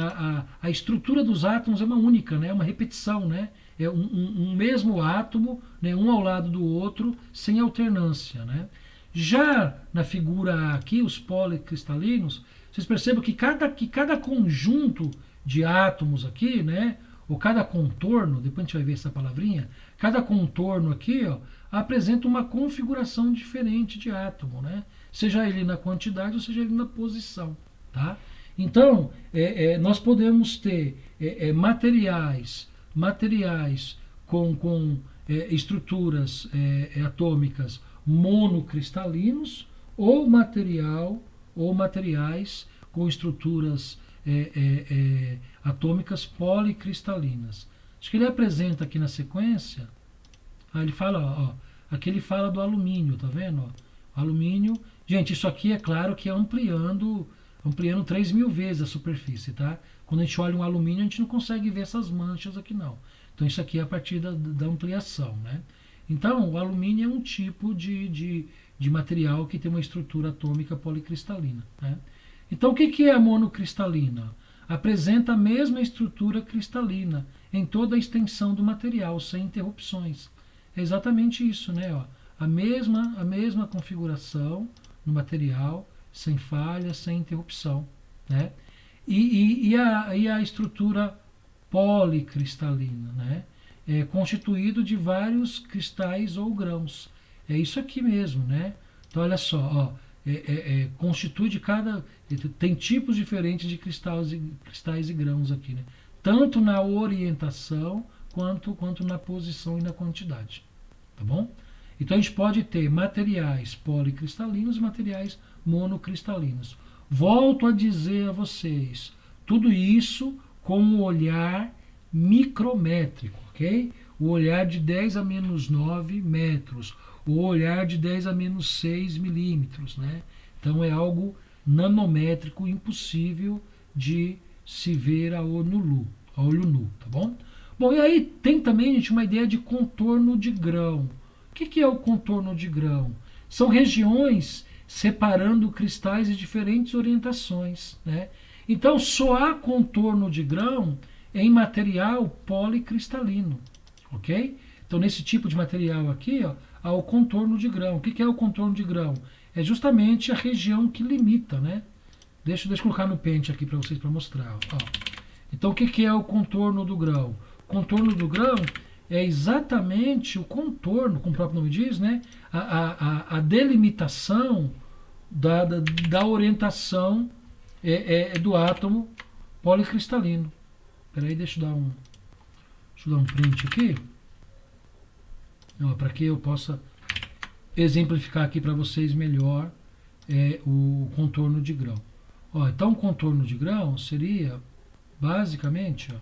a estrutura dos átomos é uma única, né? É uma repetição, né? É um mesmo átomo, né? Um ao lado do outro, sem alternância, né? Já na figura A aqui, os policristalinos, vocês percebem que cada conjunto de átomos aqui, né? Ou cada contorno, depois a gente vai ver essa palavrinha, cada contorno aqui, ó, apresenta uma configuração diferente de átomo, né? Seja ele na quantidade ou seja ele na posição, tá? Então, nós podemos ter materiais com estruturas atômicas monocristalinos ou materiais com estruturas atômicas policristalinas. Acho que ele apresenta aqui na sequência. Ele fala, ó, aqui ele fala do alumínio, tá vendo? Ó, alumínio. Gente, isso aqui é claro que é ampliando 3.000 vezes a superfície, tá? Quando a gente olha um alumínio, a gente não consegue ver essas manchas aqui, não. Então isso aqui é a partir da ampliação, né? Então, o alumínio é um tipo de material que tem uma estrutura atômica policristalina, né? Então, o que é a monocristalina? Apresenta a mesma estrutura cristalina em toda a extensão do material, sem interrupções. É exatamente isso, né? Ó, a mesma configuração no material, sem falha, sem interrupção, né? E a estrutura policristalina, né? É constituído de vários cristais ou grãos. É isso aqui mesmo, né? Então olha só, ó, constitui de cada, tem tipos diferentes de cristais e grãos aqui, né? Tanto na orientação quanto na posição e na quantidade, tá bom? Então a gente pode ter materiais policristalinos e materiais monocristalinos. Volto a dizer a vocês, tudo isso com um olhar micrométrico, ok? O olhar de 10 a menos 9 metros, o olhar de 10 a menos 6 milímetros, né? Então é algo nanométrico, impossível de se ver a olho nu, tá bom? Bom, e aí tem também, gente, uma ideia de contorno de grão. O que é o contorno de grão? São regiões separando cristais de diferentes orientações, né? Então, só há contorno de grão em material policristalino, ok? Então, nesse tipo de material aqui, ó, há o contorno de grão. O que é o contorno de grão? É justamente a região que limita, né? Deixa eu colocar no pente aqui para vocês para mostrar. Ó. Então, o que é o contorno do grão? O contorno do grão é exatamente o contorno, como o próprio nome diz, né? A delimitação da orientação do átomo policristalino. Espera aí, deixa eu dar um print aqui, para que eu possa exemplificar aqui para vocês melhor o contorno de grão. Ó, então, o contorno de grão seria basicamente, ó,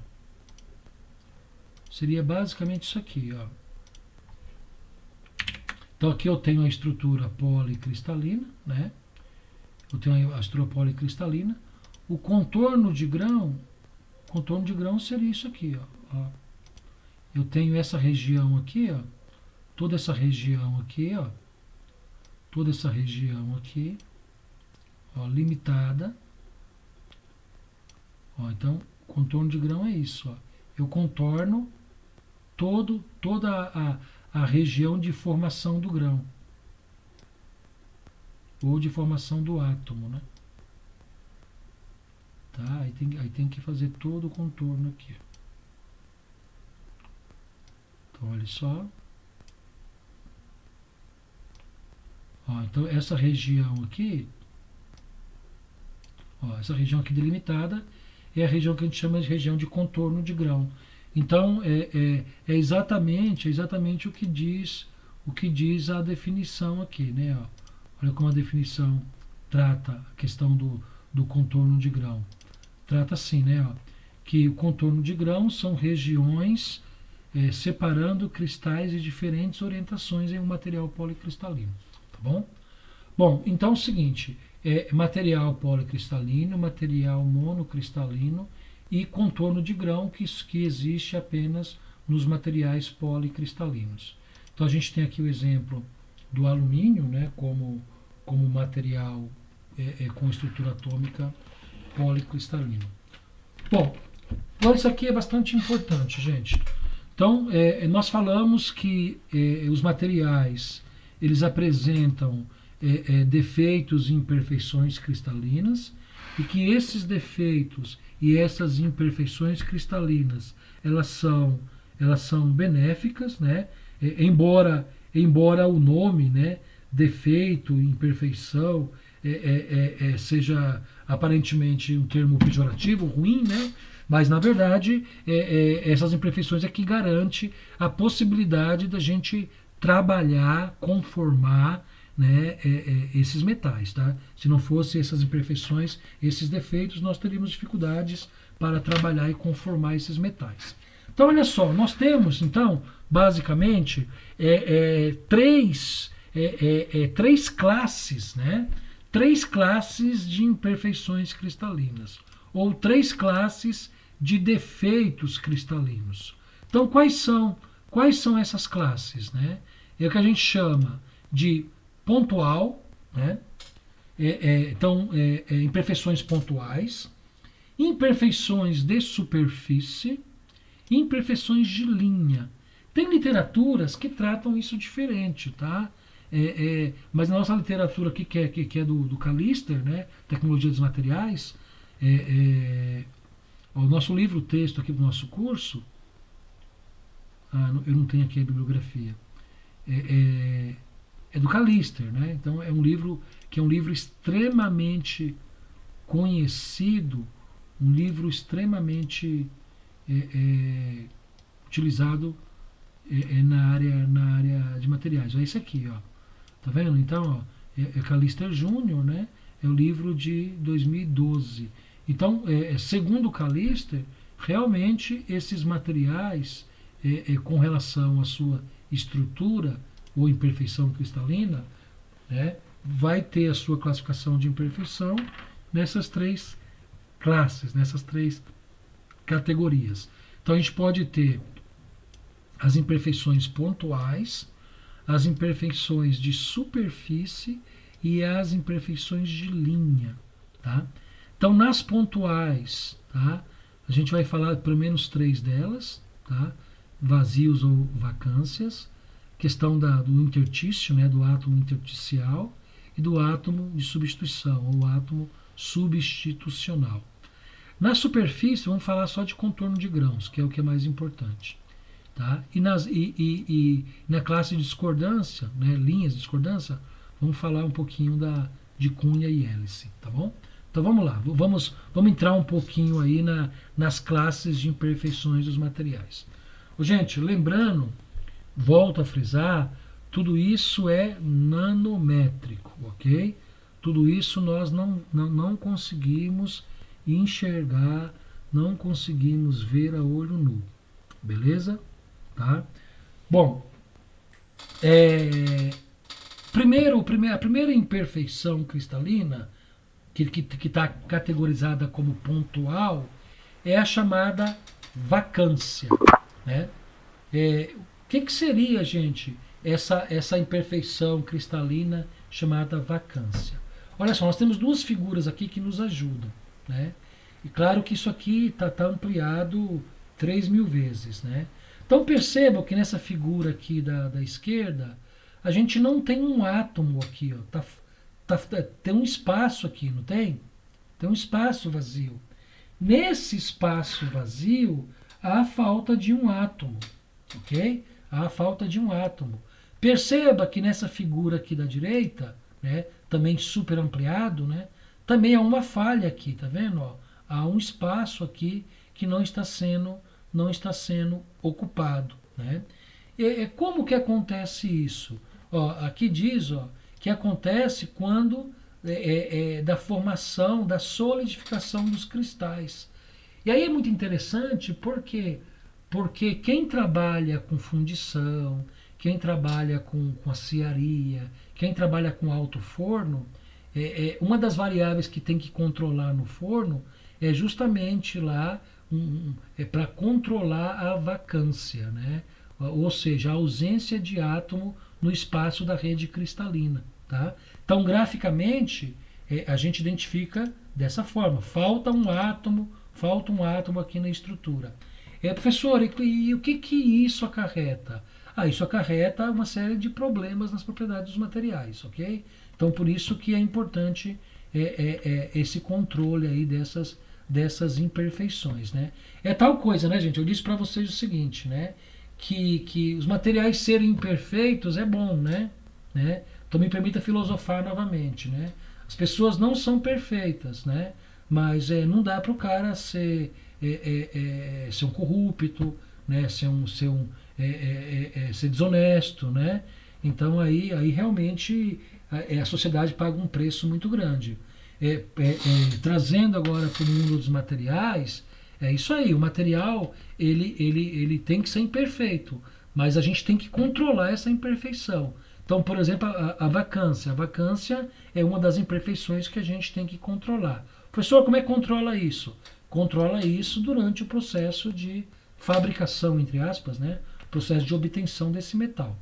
seria basicamente isso aqui, ó. Então, aqui eu tenho a estrutura policristalina, né? Eu tenho a estrutura policristalina. O contorno de grão seria isso aqui, ó. Eu tenho essa região aqui, ó. Toda essa região aqui, ó. Toda essa região aqui, ó, limitada. Ó, então, contorno de grão é isso, ó. Eu contorno toda a região de formação do grão. Ou de formação do átomo, né? Tá? Aí tem que fazer todo o contorno aqui. Então, olha só. Ó, então, essa região aqui, ó, essa região aqui delimitada é a região que a gente chama de região de contorno de grão. Então, é exatamente o que diz a definição aqui, né? Ó, olha como a definição trata a questão do contorno de grão. Trata assim, né? Ó, que o contorno de grão são regiões separando cristais de diferentes orientações em um material policristalino. Tá bom? Bom, então é o seguinte, material policristalino, material monocristalino e contorno de grão que existe apenas nos materiais policristalinos. Então a gente tem aqui o exemplo do alumínio, né, como material com estrutura atômica policristalina. Bom, agora isso aqui é bastante importante, gente. Então, nós falamos que os materiais eles apresentam defeitos e imperfeições cristalinas e que esses defeitos e essas imperfeições cristalinas elas são benéficas, né? Embora o nome, né, defeito, imperfeição seja aparentemente um termo pejorativo, ruim, né? Mas na verdade essas imperfeições é que garante a possibilidade da gente trabalhar, conformar, né, esses metais, tá? Se não fosse essas imperfeições, esses defeitos, nós teríamos dificuldades para trabalhar e conformar esses metais. Então, olha só, nós temos, então, basicamente, três classes, né? Três classes de imperfeições cristalinas, ou três classes de defeitos cristalinos. Então, quais são essas classes, né? É o que a gente chama de pontual, né? Imperfeições pontuais, imperfeições de superfície, imperfeições de linha. Tem literaturas que tratam isso diferente, tá? Mas na nossa literatura aqui, que é do Callister, né? Tecnologia dos Materiais, o nosso livro-texto aqui do nosso curso, eu não tenho aqui a bibliografia, é do Callister, né? Então é um livro que é um livro extremamente conhecido, um livro extremamente utilizado na área de materiais. É esse aqui, ó. Tá vendo? Então, ó, é Callister Júnior, né? É o livro de 2012. Então, segundo o Callister, realmente esses materiais, com relação à sua estrutura ou imperfeição cristalina, né, vai ter a sua classificação de imperfeição nessas três classes, nessas três categorias. Então a gente pode ter as imperfeições pontuais, as imperfeições de superfície e as imperfeições de linha, tá? Então nas pontuais, tá, a gente vai falar pelo menos três delas, tá? Vazios ou vacâncias, questão do intertício, né, do átomo intersticial e do átomo de substituição, ou átomo substitucional. Na superfície, vamos falar só de contorno de grãos, que é o que é mais importante. Tá? E na classe de discordância, né, linhas de discordância, vamos falar um pouquinho de cunha e hélice. Tá bom? Então vamos lá, vamos entrar um pouquinho aí nas classes de imperfeições dos materiais. Gente, lembrando, volto a frisar, tudo isso é nanométrico, ok? Tudo isso nós não conseguimos enxergar, não conseguimos ver a olho nu. Beleza? Tá? Bom, a primeira imperfeição cristalina, que está categorizada como pontual, é a chamada vacância. Né? O que seria, gente, essa imperfeição cristalina chamada vacância? Olha só, nós temos duas figuras aqui que nos ajudam. Né? E claro que isso aqui está ampliado 3.000 vezes. Né? Então percebam que nessa figura aqui da esquerda, a gente não tem um átomo aqui. Ó, tem um espaço aqui, não tem? Tem um espaço vazio. Nesse espaço vazio, há falta de um átomo. Ok? Há falta de um átomo. Perceba que nessa figura aqui da direita, né, também super ampliado, né, também há uma falha aqui, tá vendo? Ó, há um espaço aqui que não está sendo ocupado. Né? Como que acontece isso? Ó, aqui diz, ó, que acontece quando da formação, da solidificação dos cristais. E aí é muito interessante porque quem trabalha com fundição, quem trabalha com aciaria, quem trabalha com alto forno, uma das variáveis que tem que controlar no forno é justamente lá para controlar a vacância, né? Ou seja, a ausência de átomo no espaço da rede cristalina. Tá? Então, graficamente, a gente identifica dessa forma. Falta um átomo aqui na estrutura. Professor, e o que isso acarreta? Isso acarreta uma série de problemas nas propriedades dos materiais, ok? Então, por isso que é importante esse controle aí dessas imperfeições, né? É tal coisa, né, gente? Eu disse para vocês o seguinte, né? Que os materiais serem imperfeitos é bom, né? Então me permita filosofar novamente, né? As pessoas não são perfeitas, né? Mas não dá para o cara ser um corrupto, né? Ser desonesto, né? Então aí realmente a sociedade paga um preço muito grande. Trazendo agora para o mundo dos materiais, é isso aí, o material ele tem que ser imperfeito, mas a gente tem que controlar essa imperfeição. Então, por exemplo, a vacância. A vacância é uma das imperfeições que a gente tem que controlar. Professor, como é que controla isso? Controla isso durante o processo de fabricação, entre aspas, né? Processo de obtenção desse metal.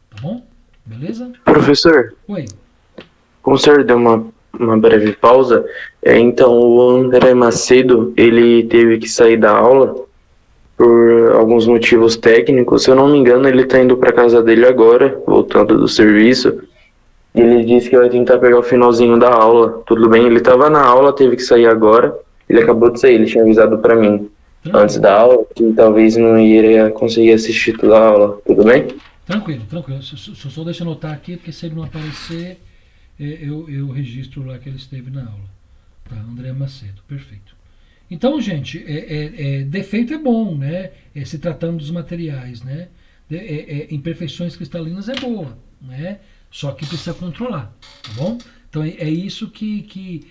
Tá bom? Beleza? Professor, Oi. como o senhor deu uma breve pausa, então o André Macedo, ele teve que sair da aula por alguns motivos técnicos. Se eu não me engano, ele está indo para casa dele agora, voltando do serviço. E ele disse que vai tentar pegar o finalzinho da aula. Tudo bem? Ele estava na aula, teve que sair agora. Ele acabou de sair, ele tinha avisado para mim antes da aula que talvez não iria conseguir assistir toda a aula. Tudo bem? Tranquilo. Só deixa eu anotar aqui, porque se ele não aparecer, eu registro lá que ele esteve na aula. Tá, André Macedo, perfeito. Então, gente, defeito é bom, né? Se tratando dos materiais, né? Imperfeições cristalinas é boa, né? Só que precisa controlar, tá bom? Então é isso que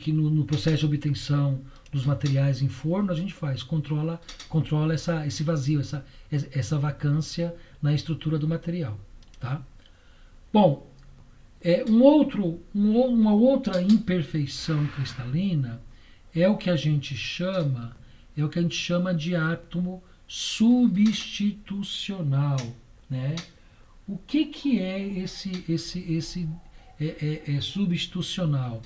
no processo de obtenção dos materiais em forno a gente faz, controla esse vazio, essa vacância na estrutura do material, tá? Bom, uma outra imperfeição cristalina é o que a gente chama de átomo substitucional, né? O que é esse substitucional?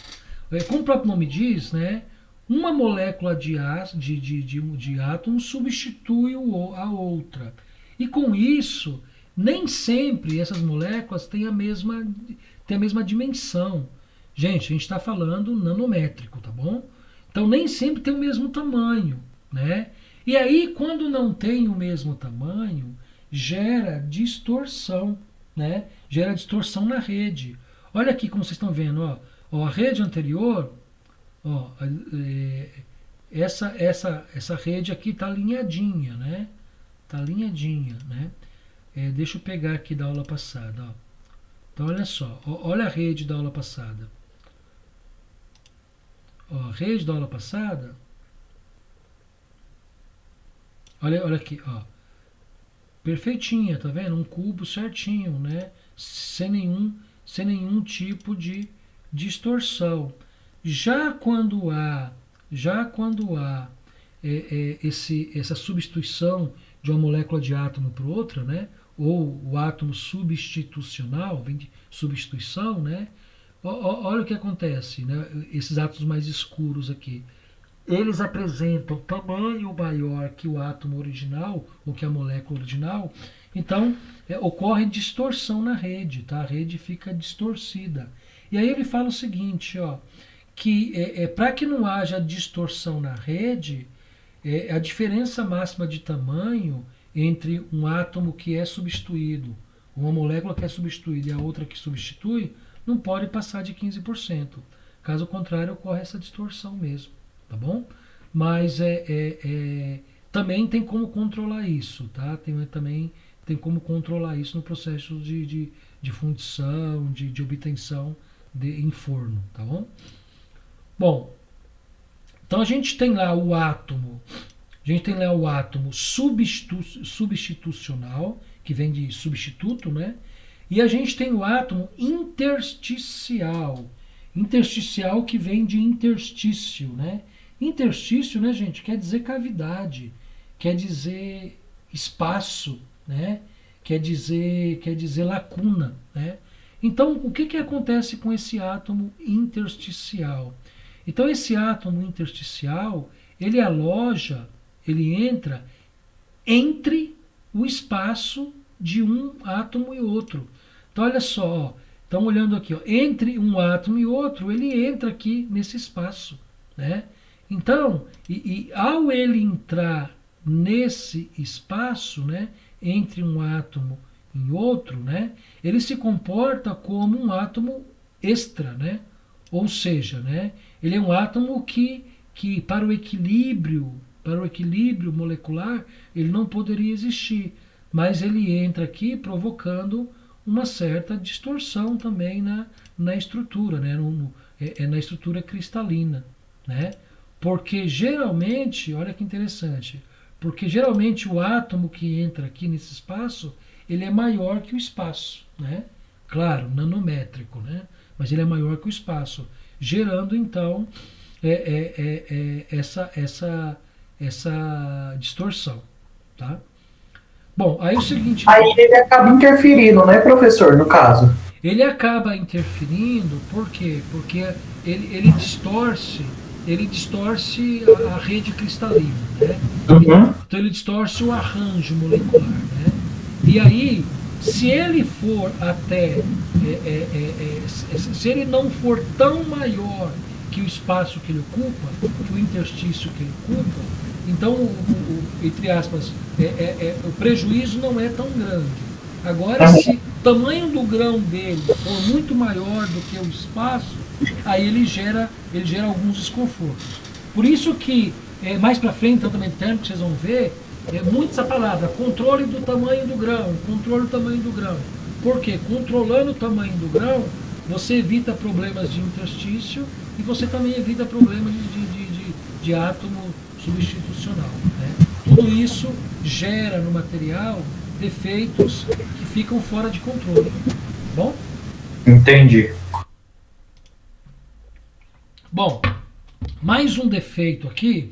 Como o próprio nome diz, né? Uma molécula de átomo substitui a outra. E com isso, nem sempre essas moléculas têm a mesma dimensão. Gente, a gente está falando nanométrico, tá bom? Então nem sempre tem o mesmo tamanho, né? E aí, quando não tem o mesmo tamanho, gera distorção, né? Gera distorção na rede. Olha aqui como vocês estão vendo, ó. A rede anterior, ó, essa rede aqui está alinhadinha, né? Está alinhadinha, né? Deixa eu pegar aqui da aula passada, ó. Então olha só, olha a rede da aula passada. Ó, a rede da aula passada. Olha aqui, ó. Perfeitinha, tá vendo? Um cubo certinho, né? Sem nenhum tipo de distorção. Já quando há essa substituição de uma molécula de átomo por outra, né? Ou o átomo substitucional, vem de substituição, né? Olha o que acontece, né? Esses átomos mais escuros aqui. Eles apresentam tamanho maior que o átomo original, ou que a molécula original. Então, ocorre distorção na rede, tá? A rede fica distorcida. E aí ele fala o seguinte, ó, que para que não haja distorção na rede, a diferença máxima de tamanho entre um átomo que é substituído, uma molécula que é substituída e a outra que substitui, não pode passar de 15%. Caso contrário, ocorre essa distorção mesmo, tá bom? Mas também tem como controlar isso, tá? Também tem como controlar isso no processo de fundição, de obtenção em forno, tá bom? Bom, então a gente tem lá o átomo, substitucional, que vem de substituto, né? E a gente tem o átomo intersticial, que vem de interstício, né? Interstício, né, gente, quer dizer cavidade, quer dizer espaço, né? Quer dizer lacuna, né? Então, o que acontece com esse átomo intersticial? Então, esse átomo intersticial, ele entra entre o espaço de um átomo e outro. Então, olha só, estão olhando aqui, ó, entre um átomo e outro, ele entra aqui nesse espaço, né? Então, ao ele entrar nesse espaço, né, entre um átomo e outro, né, ele se comporta como um átomo extra, né? Ou seja, né, ele é um átomo que para o equilíbrio molecular, ele não poderia existir, mas ele entra aqui provocando uma certa distorção também na estrutura, né, na estrutura cristalina, né? Porque geralmente, olha que interessante, porque geralmente o átomo que entra aqui nesse espaço, ele é maior que o espaço, né? Claro, nanométrico, né? Mas ele é maior que o espaço, gerando então essa distorção, tá? Bom, aí o seguinte... Aí ele acaba interferindo, né, professor, no caso? Ele acaba interferindo, por quê? Porque ele distorce a rede cristalina, né? Uhum. Então ele distorce o arranjo molecular, né? E aí, se ele for se ele não for tão maior que o espaço que ele ocupa, que o interstício que ele ocupa, então, entre aspas, o prejuízo não é tão grande. Agora, se o tamanho do grão dele for muito maior do que o espaço, aí ele gera alguns desconfortos. Por isso que, mais para frente, então também tem que vocês vão ver, muito essa palavra, controle do tamanho do grão, Por quê? Controlando o tamanho do grão, você evita problemas de interstício e você também evita problemas de átomo substitucional, né? Tudo isso gera no material defeitos que ficam fora de controle. Bom? Entendi. Bom, mais um defeito aqui.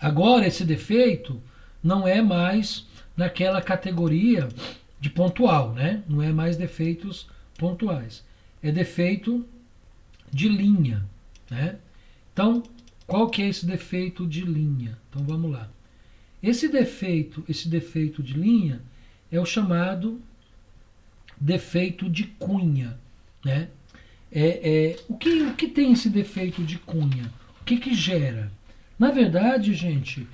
Agora esse defeito não é mais naquela categoria de pontual, né? Não é mais defeitos pontuais. É defeito de linha, né? Então, qual que é esse defeito de linha? Então vamos lá. Esse defeito de linha é o chamado defeito de cunha, né? O que tem esse defeito de cunha? O que gera? Na verdade, gente,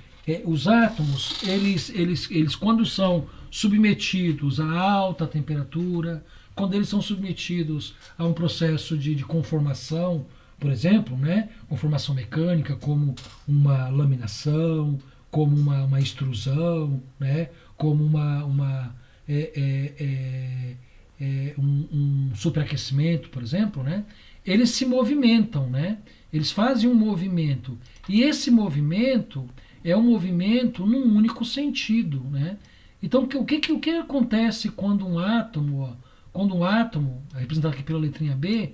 os átomos, eles quando são submetidos a alta temperatura, quando eles são submetidos a um processo de conformação, por exemplo, né? Conformação mecânica, como uma laminação, como uma extrusão, né? Como um superaquecimento, por exemplo, né? Eles se movimentam, né? Eles fazem um movimento. E esse movimento é um movimento num único sentido, né? Então, o que acontece quando um átomo, representado aqui pela letrinha B,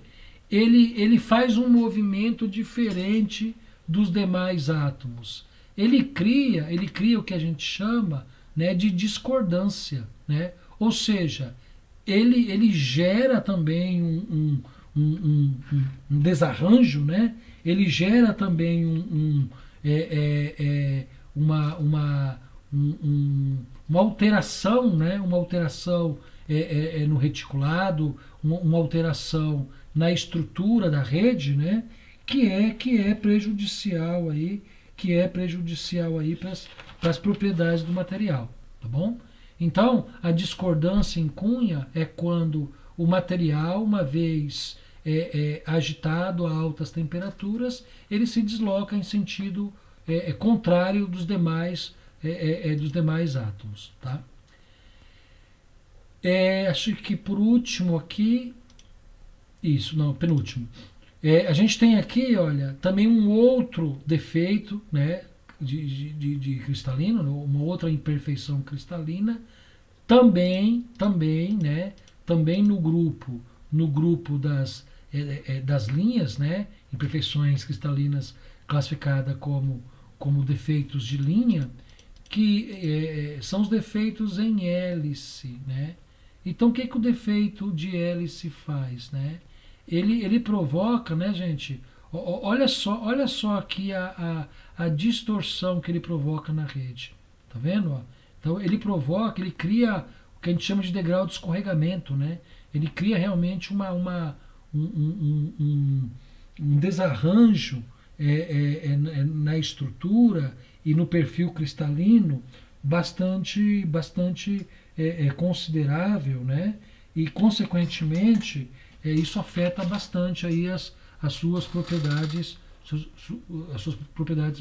ele faz um movimento diferente dos demais átomos? Ele cria o que a gente chama, né, de discordância, né? Ou seja, ele gera também um desarranjo, né? Ele gera também uma alteração, né? Uma alteração no reticulado, uma alteração na estrutura da rede, né? que é prejudicial aí, para as propriedades do material, tá bom? Então, a discordância em cunha é quando o material, uma vez agitado a altas temperaturas, ele se desloca em sentido contrário dos demais átomos, tá? Acho que por último aqui, penúltimo. A gente tem aqui, olha, também um outro defeito, né, de cristalino, uma outra imperfeição cristalina, também no grupo das linhas, né, imperfeições cristalinas classificadas como defeitos de linha, que são os defeitos em hélice, né? Então, o que o defeito de hélice faz, né? Ele provoca, né, gente? Olha só aqui a distorção que ele provoca na rede. Tá vendo? Ó? Então, ele cria o que a gente chama de degrau de escorregamento, né? Ele cria realmente um desarranjo na estrutura e no perfil cristalino bastante considerável, né? E, consequentemente, isso afeta bastante aí as suas propriedades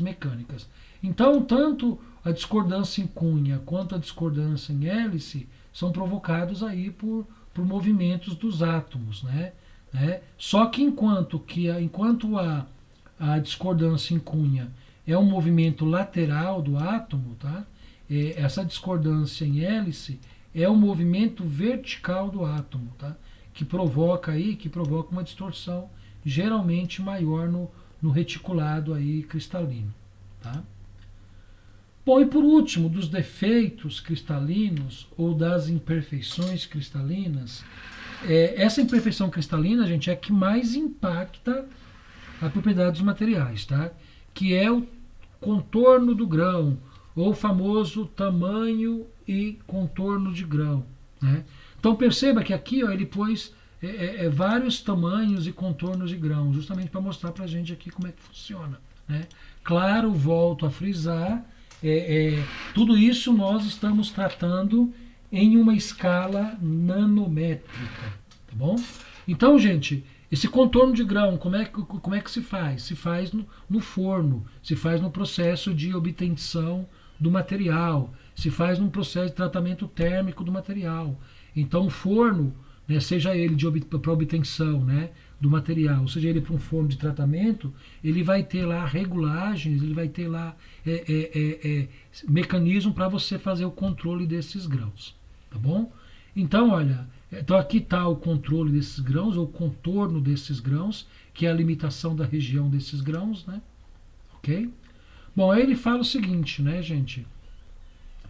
mecânicas. Então, tanto a discordância em cunha quanto a discordância em hélice são provocados aí por movimentos dos átomos, né? Só que enquanto a discordância em cunha é um movimento lateral do átomo, tá? Essa discordância em hélice é um movimento vertical do átomo, tá? Que provoca uma distorção geralmente maior no reticulado aí cristalino, tá? Bom, e por último, dos defeitos cristalinos ou das imperfeições cristalinas, essa imperfeição cristalina, gente, é a que mais impacta a propriedade dos materiais, tá? Que é o contorno do grão, ou o famoso tamanho e contorno de grão, né? Então perceba que aqui, ó, ele pôs vários tamanhos e contornos de grão, justamente para mostrar para a gente aqui como é que funciona, né? Claro, volto a frisar, tudo isso nós estamos tratando em uma escala nanométrica, tá bom? Então, gente, esse contorno de grão, como é que se faz? Se faz no forno, se faz no processo de obtenção do material, se faz num processo de tratamento térmico do material. Então, o forno, né, seja ele para obtenção, né, do material, seja ele para um forno de tratamento, ele vai ter lá regulagens, ele vai ter lá mecanismo para você fazer o controle desses grãos, tá bom? Então, olha, aqui está o controle desses grãos, ou o contorno desses grãos, que é a limitação da região desses grãos, né? Ok? Bom, aí ele fala o seguinte, né, gente,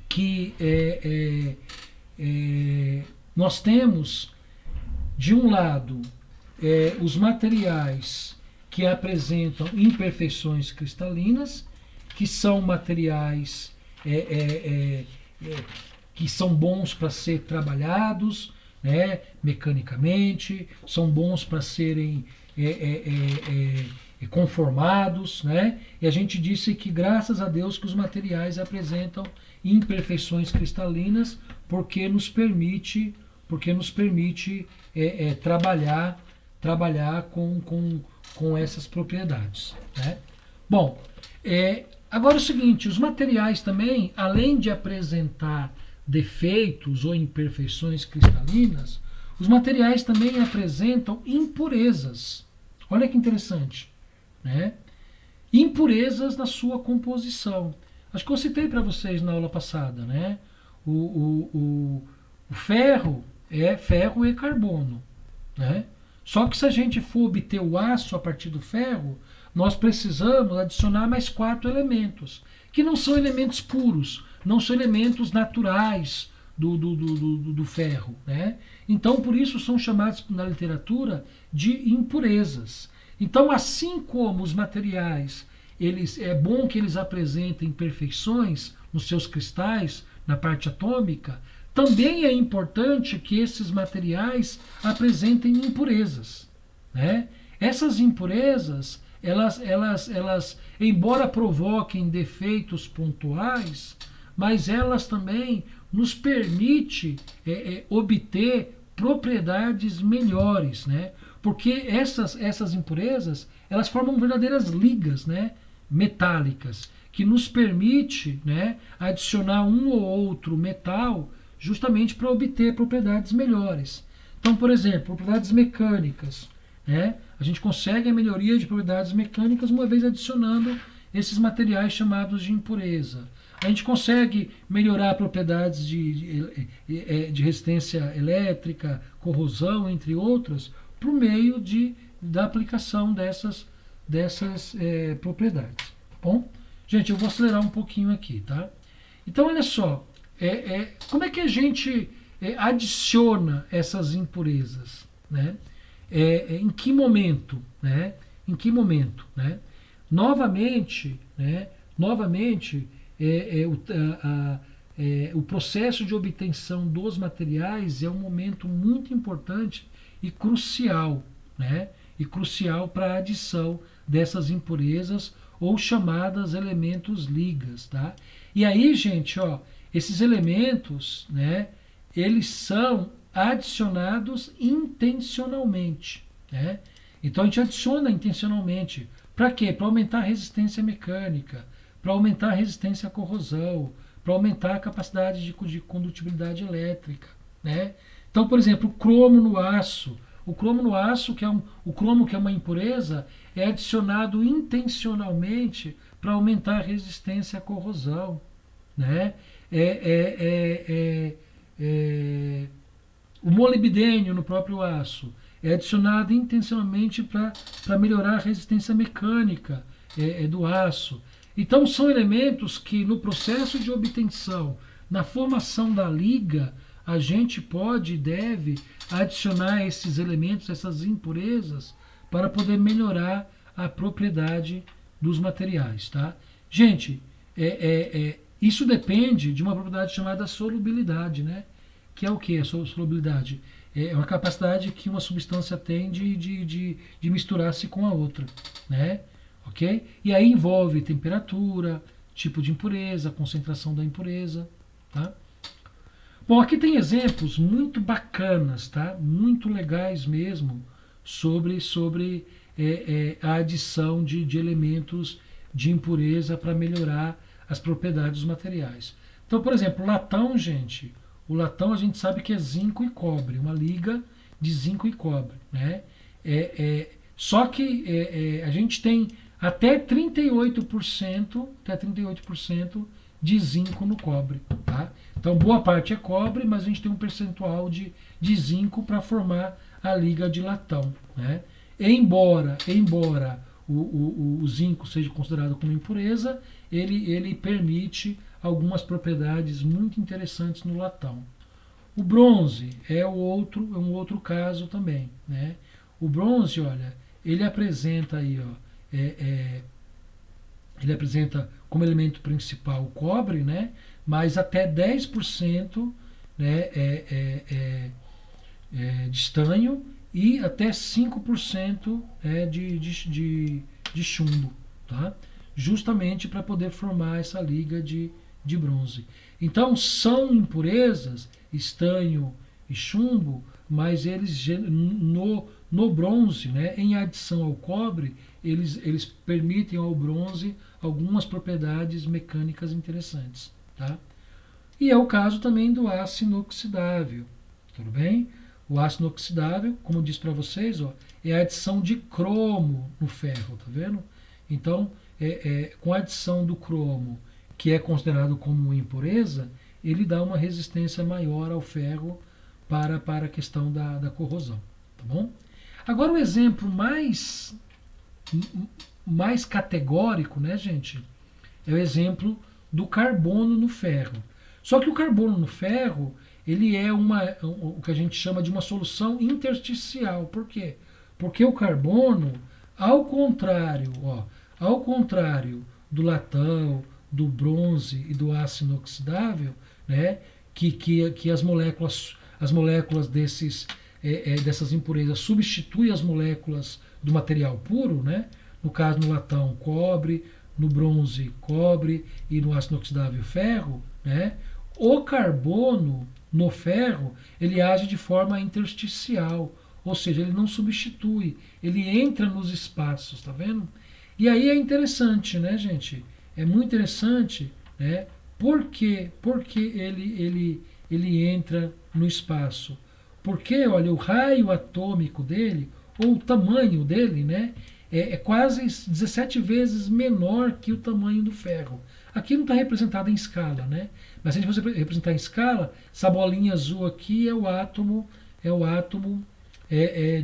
que nós temos, de um lado, os materiais que apresentam imperfeições cristalinas, que são materiais que são bons para ser trabalhados, né, mecanicamente, são bons para serem conformados, né? E a gente disse que, graças a Deus, que os materiais apresentam imperfeições cristalinas, porque nos permite trabalhar com essas propriedades, né? Bom, agora é o seguinte, os materiais também, além de apresentar defeitos ou imperfeições cristalinas, os materiais também apresentam impurezas. Olha que interessante, né? Impurezas na sua composição. Acho que eu citei para vocês na aula passada, né? O ferro é ferro e carbono, né? Só que se a gente for obter o aço a partir do ferro, nós precisamos adicionar mais 4 elementos, que não são elementos puros, não são elementos naturais do ferro, né? Então, por isso são chamados na literatura de impurezas. Então, assim como os materiais, é bom que eles apresentem imperfeições nos seus cristais, na parte atômica, também é importante que esses materiais apresentem impurezas, né? Essas impurezas, elas, embora provoquem defeitos pontuais, mas elas também nos permitem obter propriedades melhores, né? Porque essas impurezas, elas formam verdadeiras ligas, né, metálicas, que nos permite, né, adicionar um ou outro metal justamente para obter propriedades melhores. Então, por exemplo, propriedades mecânicas, né? A gente consegue a melhoria de propriedades mecânicas uma vez adicionando esses materiais chamados de impureza. A gente consegue melhorar propriedades de resistência elétrica, corrosão, entre outras, por meio da aplicação dessas propriedades. Tá bom? Gente, eu vou acelerar um pouquinho aqui, tá? Então, olha só, como é que a gente adiciona essas impurezas, né? Em que momento, né? Em que momento, né? Novamente, o processo de obtenção dos materiais é um momento muito importante e crucial, né? E crucial para a adição dessas impurezas ou chamadas elementos ligas, tá? E aí, gente, ó, esses elementos, né? Eles são adicionados intencionalmente, né? Então a gente adiciona intencionalmente. Para quê? Para aumentar a resistência mecânica, para aumentar a resistência à corrosão, para aumentar a capacidade de condutibilidade elétrica, né? Então, por exemplo, o cromo no aço. O cromo no aço, o cromo que é uma impureza, é adicionado intencionalmente para aumentar a resistência à corrosão, né? O molibdênio no próprio aço é adicionado intencionalmente para melhorar a resistência mecânica do aço. Então são elementos que no processo de obtenção, na formação da liga, a gente pode e deve adicionar esses elementos, essas impurezas, para poder melhorar a propriedade dos materiais, tá? Gente, isso depende de uma propriedade chamada solubilidade, né? Que é o que? A solubilidade é uma capacidade que uma substância tem de misturar-se com a outra, né? Ok? E aí envolve temperatura, tipo de impureza, concentração da impureza, tá? Bom, aqui tem exemplos muito bacanas, tá? Muito legais mesmo sobre a adição de elementos de impureza para melhorar as propriedades dos materiais. Então, por exemplo, latão, gente, o latão a gente sabe que é zinco e cobre, uma liga de zinco e cobre, né? Só que a gente tem até 38% de zinco no cobre, tá? Então, boa parte é cobre, mas a gente tem um percentual de zinco para formar a liga de latão, né? Embora o zinco seja considerado como impureza, ele permite algumas propriedades muito interessantes no latão. O bronze é um outro caso também, né? O bronze, olha, ele apresenta aí, ó, ele apresenta como elemento principal o cobre, né? Mas até 10%, né, de estanho e até 5% de chumbo, tá? Justamente para poder formar essa liga de bronze. Então são impurezas, estanho e chumbo, mas eles no bronze, né, em adição ao cobre, eles permitem ao bronze algumas propriedades mecânicas interessantes, tá? E é o caso também do aço inoxidável, tudo bem? O ácido inoxidável, como eu disse para vocês, ó, é a adição de cromo no ferro, tá vendo? Então, com a adição do cromo, que é considerado como uma impureza, ele dá uma resistência maior ao ferro para a questão da corrosão, tá bom? Agora, o exemplo mais categórico, né, gente, é o exemplo do carbono no ferro. Só que o carbono no ferro, ele é o que a gente chama de uma solução intersticial. Por quê? Porque o carbono, ao contrário do latão, do bronze e do ácido inoxidável, né, que as moléculas dessas impurezas substituem as moléculas do material puro, né? No caso, no latão, cobre, no bronze, cobre e no ácido inoxidável, ferro, né? O carbono no ferro, ele age de forma intersticial, ou seja, ele não substitui, ele entra nos espaços, tá vendo? E aí é interessante, né, gente? É muito interessante, né? Porque ele entra no espaço? Porque, olha, o raio atômico dele, ou o tamanho dele, né, é quase 17 vezes menor que o tamanho do ferro. Aqui não está representado em escala, né? Mas se a gente fosse representar em escala, essa bolinha azul aqui é o átomo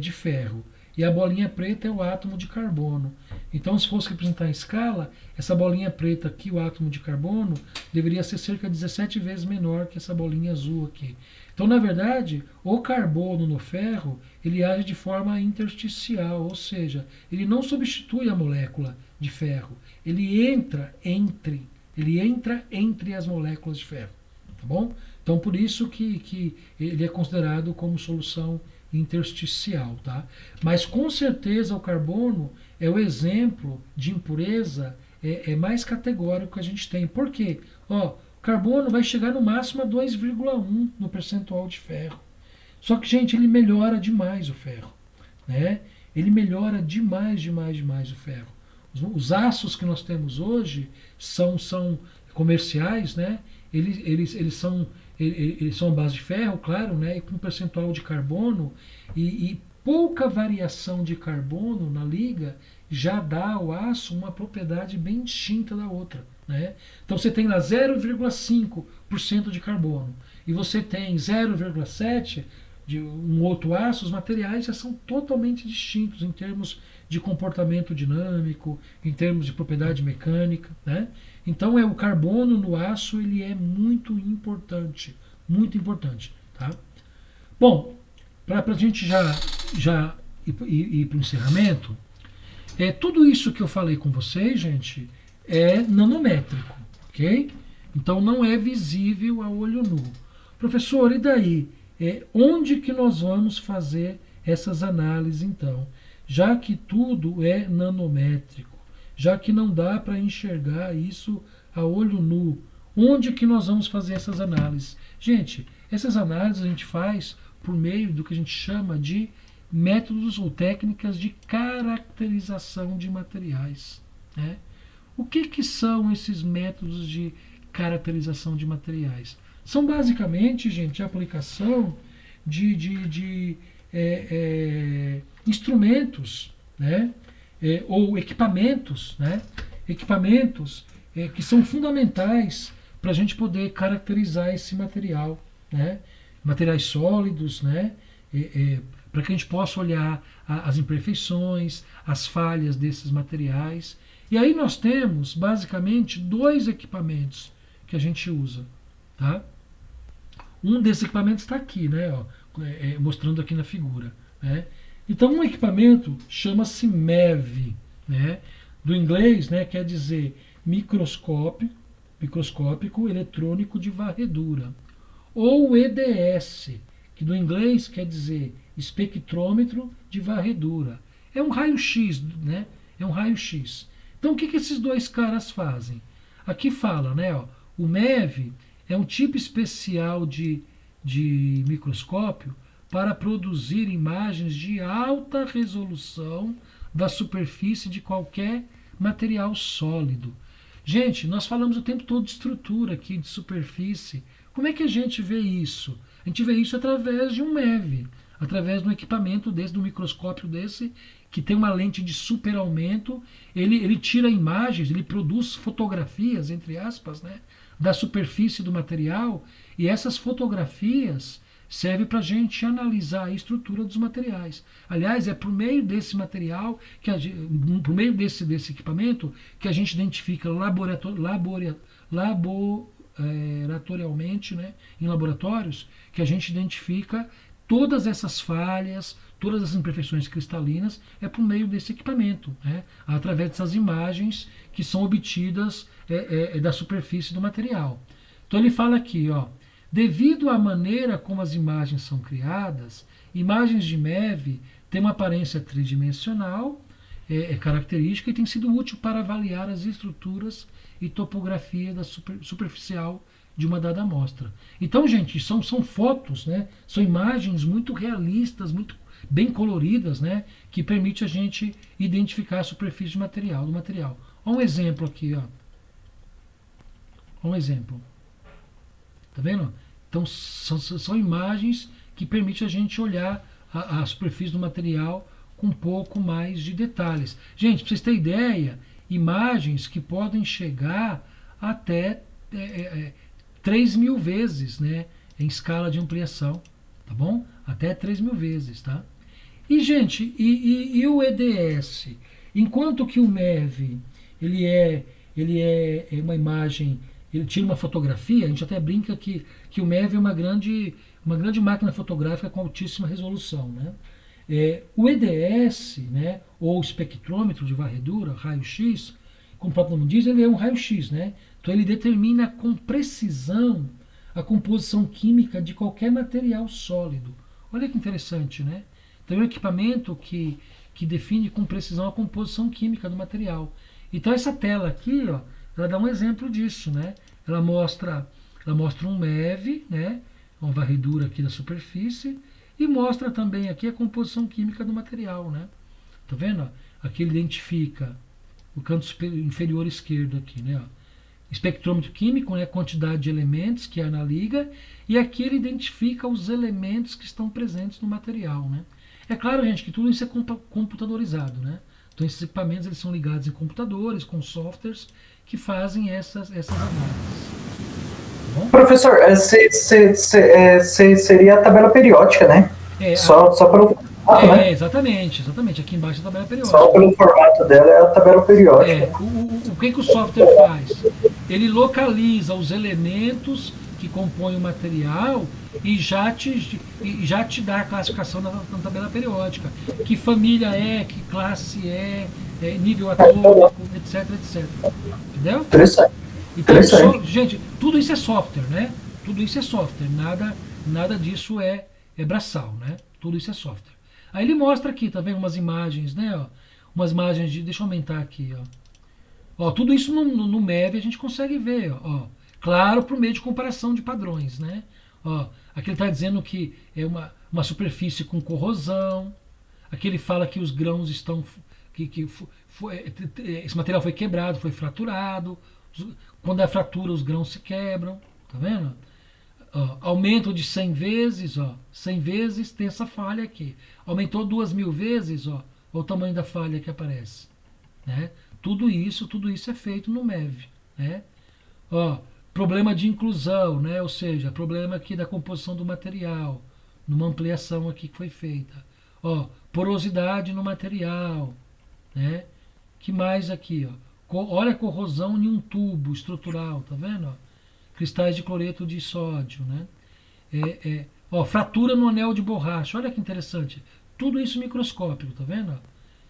de ferro. E a bolinha preta é o átomo de carbono. Então, se fosse representar em escala, essa bolinha preta aqui, o átomo de carbono, deveria ser cerca de 17 vezes menor que essa bolinha azul aqui. Então, na verdade, o carbono no ferro, ele age de forma intersticial, ou seja, ele não substitui a molécula de ferro, ele entra entre as moléculas de ferro, tá bom? Então, por isso que ele é considerado como solução intersticial, tá? Mas com certeza o carbono é o exemplo de impureza mais categórico que a gente tem. Por quê? Ó, o carbono vai chegar no máximo a 2,1 no percentual de ferro. Só que, gente, ele melhora demais o ferro, né? Ele melhora demais o ferro. Os aços que nós temos hoje são comerciais, né? Eles são à base de ferro, claro, né? E com percentual de carbono e pouca variação de carbono na liga já dá ao aço uma propriedade bem distinta da outra, né? Então você tem lá 0,5% de carbono e você tem 0,7% de um outro aço, os materiais já são totalmente distintos em termos de comportamento dinâmico, em termos de propriedade mecânica, né? Então o carbono no aço, ele é muito importante, tá? Bom, para a gente já ir para o encerramento, tudo isso que eu falei com vocês, gente, é nanométrico, ok? Então não é visível a olho nu. Professor, e daí? Onde que nós vamos fazer essas análises, então? Já que tudo é nanométrico, já que não dá para enxergar isso a olho nu, onde que nós vamos fazer essas análises? Gente, essas análises a gente faz por meio do que a gente chama de métodos ou técnicas de caracterização de materiais, né? O que são esses métodos de caracterização de materiais? São basicamente, gente, a aplicação de instrumentos, né? Ou equipamentos, né? Equipamentos que são fundamentais para a gente poder caracterizar esse material, né? Materiais sólidos, né? Para que a gente possa olhar as imperfeições, as falhas desses materiais. E aí nós temos basicamente dois equipamentos que a gente usa, tá? Um desses equipamentos está aqui, né? Ó, mostrando aqui na figura, né? Então, um equipamento chama-se MEV, né? Do inglês, né, quer dizer microscópico eletrônico de varredura. Ou EDS, que do inglês quer dizer espectrômetro de varredura. É um raio-x, né? É um raio-x. Então, o que esses dois caras fazem? Aqui fala, né? Ó, o MEV é um tipo especial de microscópio para produzir imagens de alta resolução da superfície de qualquer material sólido. Gente, nós falamos o tempo todo de estrutura aqui, de superfície. Como é que a gente vê isso? A gente vê isso através de um MEV, através de um equipamento desse, de um microscópio desse, que tem uma lente de super aumento. Ele tira imagens, ele produz fotografias, entre aspas, né, da superfície do material, e essas fotografias servem para a gente analisar a estrutura dos materiais. Aliás, é por meio desse material, por meio desse equipamento, que a gente identifica laboratorialmente, né, em laboratórios, que a gente identifica todas essas falhas, todas as imperfeições cristalinas, é por meio desse equipamento, né, através dessas imagens que são obtidas da superfície do material. Então ele fala aqui, ó, devido à maneira como as imagens são criadas, imagens de MEV têm uma aparência tridimensional, característica, e tem sido útil para avaliar as estruturas e topografia superficial de uma dada amostra. Então, gente, são fotos, né? São imagens muito realistas, muito bem coloridas, né? Que permite a gente identificar a superfície do material. Olha um exemplo aqui, ó. Um exemplo. Tá vendo? Então, são imagens que permitem a gente olhar a superfície do material com um pouco mais de detalhes. Gente, para vocês terem ideia, imagens que podem chegar até 3.000 vezes, né, em escala de ampliação, tá bom? Até 3.000 vezes, tá? E, gente, e o EDS? Enquanto que o MEV, ele é uma imagem, ele tira uma fotografia, a gente até brinca que o MEV é uma grande máquina fotográfica com altíssima resolução, né? O EDS, né, ou espectrômetro de varredura, raio-x, como o próprio nome diz, ele é um raio-x, né? Então ele determina com precisão a composição química de qualquer material sólido. Olha que interessante, né? Então é um equipamento que define com precisão a composição química do material. Então essa tela aqui, ó, ela dá um exemplo disso, né? Ela mostra um MEV, né, uma varredura aqui da superfície, e mostra também aqui a composição química do material, né? Tá vendo? Aqui ele identifica o canto inferior esquerdo aqui, né? Ó. Espectrômetro químico, né? Quantidade de elementos que há na liga, e aqui ele identifica os elementos que estão presentes no material, né? É claro, gente, que tudo isso é computadorizado, né? Então esses equipamentos eles são ligados em computadores, com softwares que fazem essas análises. Bom? Professor, seria a tabela periódica, né? Só pelo formato, né? Exatamente. Aqui embaixo é a tabela periódica. Só pelo formato dela é a tabela periódica. O que o software faz? Ele localiza os elementos que compõem o material e já te dá a classificação na tabela periódica. Que família que classe nível atômico, etc. Entendeu? Interessante. Então, gente, tudo isso é software, né? Tudo isso é software, nada disso é braçal, né? Tudo isso é software. Aí ele mostra aqui, tá vendo? Umas imagens, né? Ó, umas imagens deixa eu aumentar aqui, ó. Ó, tudo isso no MEV a gente consegue ver, ó. Claro, por meio de comparação de padrões, né? Ó, aqui ele está dizendo que é uma superfície com corrosão. Aqui ele fala que os grãos estão... esse material foi quebrado, foi fraturado. Quando há fratura, os grãos se quebram. Tá vendo? Ó, aumento de 100 vezes, ó. 100 vezes tem essa falha aqui. Aumentou 2.000 vezes, ó. Olha o tamanho da falha que aparece. Né? Tudo isso é feito no MEV. Né? Ó, problema de inclusão, né? Ou seja, problema aqui da composição do material. Numa ampliação aqui que foi feita. Ó, porosidade no material. Né? Que mais aqui, ó? Olha a corrosão em um tubo estrutural, tá vendo? Ó? Cristais de cloreto de sódio, né? Ó, fratura no anel de borracha, olha que interessante. Tudo isso microscópico, tá vendo?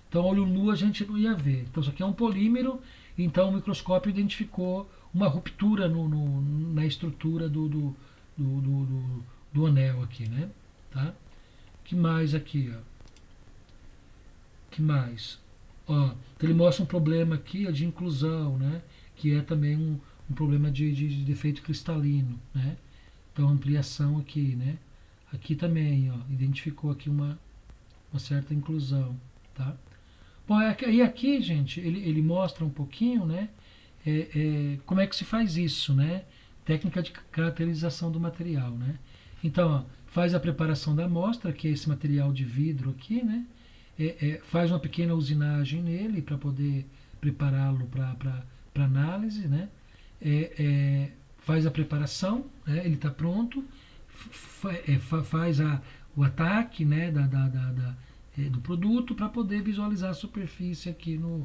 Então, olho nu a gente não ia ver. Então, isso aqui é um polímero, então o microscópio identificou uma ruptura na estrutura do anel aqui, né? Tá? Que mais aqui, ó? Que mais? Ó, então ele mostra um problema aqui de inclusão, né? Que é também um problema de defeito cristalino, né? Então ampliação aqui, né? Aqui também, ó, identificou aqui uma certa inclusão, tá? Bom, e aqui, gente, ele mostra um pouquinho, né? Como é que se faz isso, né? Técnica de caracterização do material, né? Então, ó, faz a preparação da amostra, que é esse material de vidro aqui, né? Faz uma pequena usinagem nele para poder prepará-lo para análise, né? Faz a preparação, né? Ele está pronto, faz o ataque, né? Do produto para poder visualizar a superfície aqui no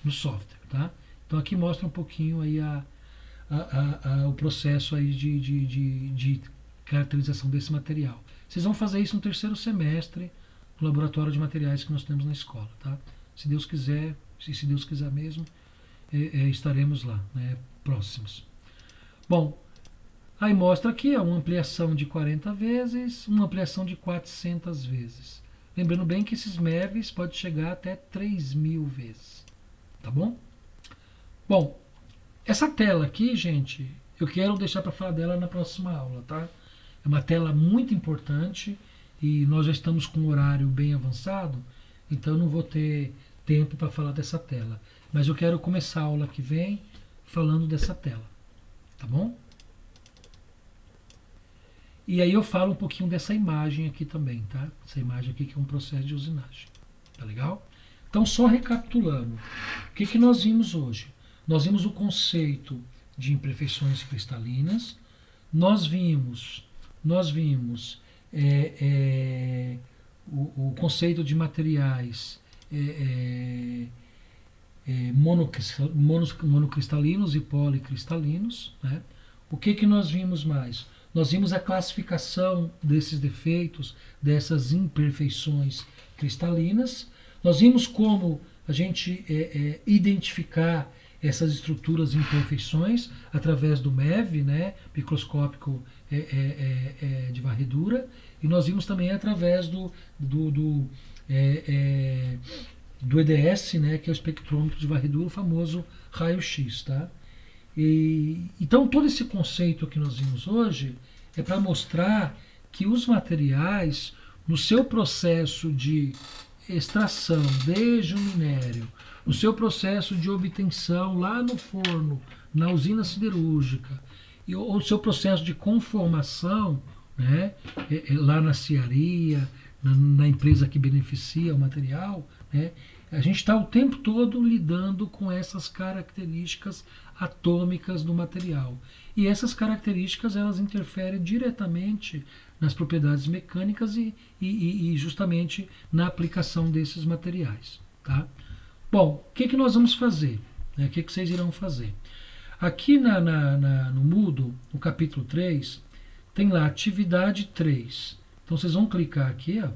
software, tá? Então aqui mostra um pouquinho aí o processo aí de caracterização desse material. Vocês vão fazer isso no terceiro semestre no laboratório de materiais que nós temos na escola, tá? Se Deus quiser, se Deus quiser mesmo, estaremos lá, né, próximos. Bom, aí mostra aqui uma ampliação de 40 vezes, uma ampliação de 400 vezes. Lembrando bem que esses MEVs pode chegar até 3.000 vezes, tá bom? Bom, essa tela aqui, gente, eu quero deixar para falar dela na próxima aula, tá? É uma tela muito importante e nós já estamos com um horário bem avançado, então eu não vou ter tempo para falar dessa tela. Mas eu quero começar a aula que vem falando dessa tela, tá bom? E aí eu falo um pouquinho dessa imagem aqui também, tá? Essa imagem aqui que é um processo de usinagem, tá legal? Então, só recapitulando, o que nós vimos hoje? Nós vimos o conceito de imperfeições cristalinas, nós vimos o conceito de materiais monocristalinos e policristalinos, né? O que nós vimos mais? Nós vimos a classificação desses defeitos, dessas imperfeições cristalinas. Nós vimos como a gente identificar essas estruturas e imperfeições através do MEV, né, microscópico de varredura, e nós vimos também através do EDS, né, que é o espectrômetro de varredura, o famoso raio-x, tá? Então todo esse conceito que nós vimos hoje é para mostrar que os materiais, no seu processo de extração desde o minério, no seu processo de obtenção lá no forno, na usina siderúrgica, ou no seu processo de conformação, né, lá na cearia, na empresa que beneficia o material, né, a gente está o tempo todo lidando com essas características atômicas do material. E essas características elas interferem diretamente nas propriedades mecânicas e justamente na aplicação desses materiais. Tá? Bom, o que nós vamos fazer? O que vocês irão fazer? Aqui no Moodle, no capítulo 3, tem lá atividade 3. Então vocês vão clicar aqui, ó,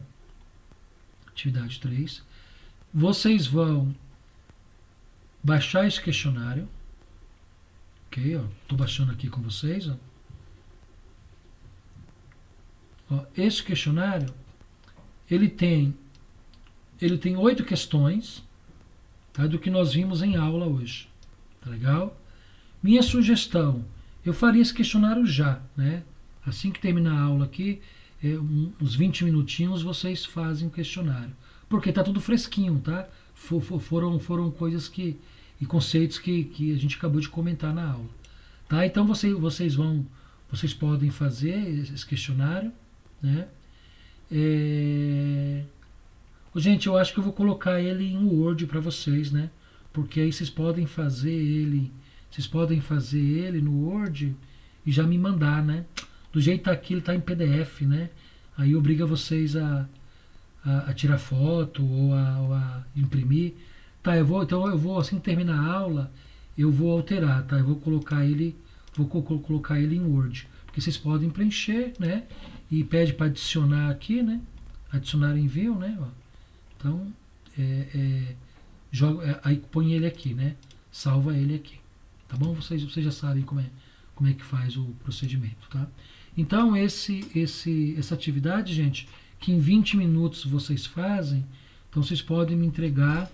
atividade 3. Vocês vão baixar esse questionário. Ok, ó, estou baixando aqui com vocês. Ó, esse questionário, ele tem 8 questões, tá, do que nós vimos em aula hoje. Tá legal? Minha sugestão, eu faria esse questionário já, né? Assim que terminar a aula aqui, uns 20 minutinhos vocês fazem o questionário. Porque tá tudo fresquinho, tá? Foram coisas e conceitos que a gente acabou de comentar na aula. Tá? Então vocês podem fazer esse questionário, né? Gente, eu acho que eu vou colocar ele em Word para vocês, né? Porque aí vocês podem fazer ele no Word e já me mandar, né? Do jeito que tá aqui, ele tá em PDF, né? Aí obriga vocês a tirar foto ou a imprimir. Tá, então eu vou, assim que terminar a aula, eu vou alterar, tá? Eu vou colocar ele em Word. Porque vocês podem preencher, né? E pede para adicionar aqui, né? Adicionar envio, né? Ó. Então, aí põe ele aqui, né? Salva ele aqui. Tá bom? Vocês já sabem como é que faz o procedimento, tá? Então, essa atividade, gente, que em 20 minutos vocês fazem, então vocês podem me entregar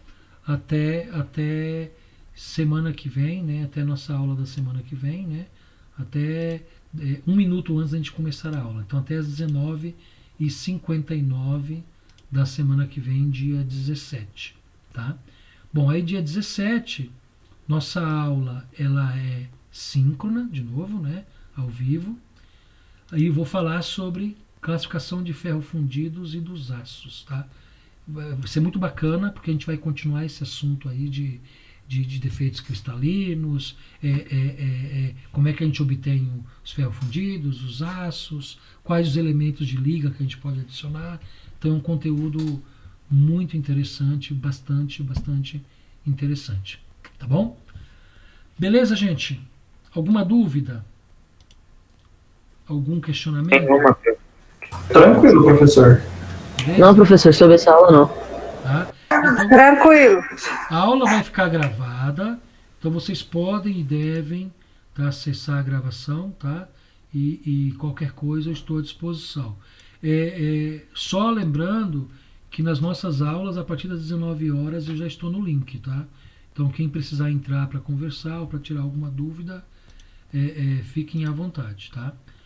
até semana que vem, né? Até nossa aula da semana que vem, né? Até 1 minuto antes da gente começar a aula. Então, até as 19h59 da semana que vem, dia 17, tá? Bom, aí dia 17, nossa aula, ela é síncrona, de novo, né? Ao vivo. Aí eu vou falar sobre classificação de ferrofundidos e dos aços, tá? Vai ser muito bacana, porque a gente vai continuar esse assunto aí de defeitos cristalinos, como é que a gente obtém os ferrofundidos, os aços, quais os elementos de liga que a gente pode adicionar. Então é um conteúdo muito interessante, bastante interessante. Tá bom? Beleza, gente? Alguma dúvida? Algum questionamento? Tranquilo, professor. Beleza? Não, professor, sobre essa aula não. Tá? Então, Tranquilo. a aula vai ficar gravada, então vocês podem e devem, tá, acessar a gravação, tá? E qualquer coisa eu estou à disposição. Só lembrando que nas nossas aulas, a partir das 19 horas, eu já estou no link, tá? Então quem precisar entrar para conversar ou para tirar alguma dúvida, fiquem à vontade, tá?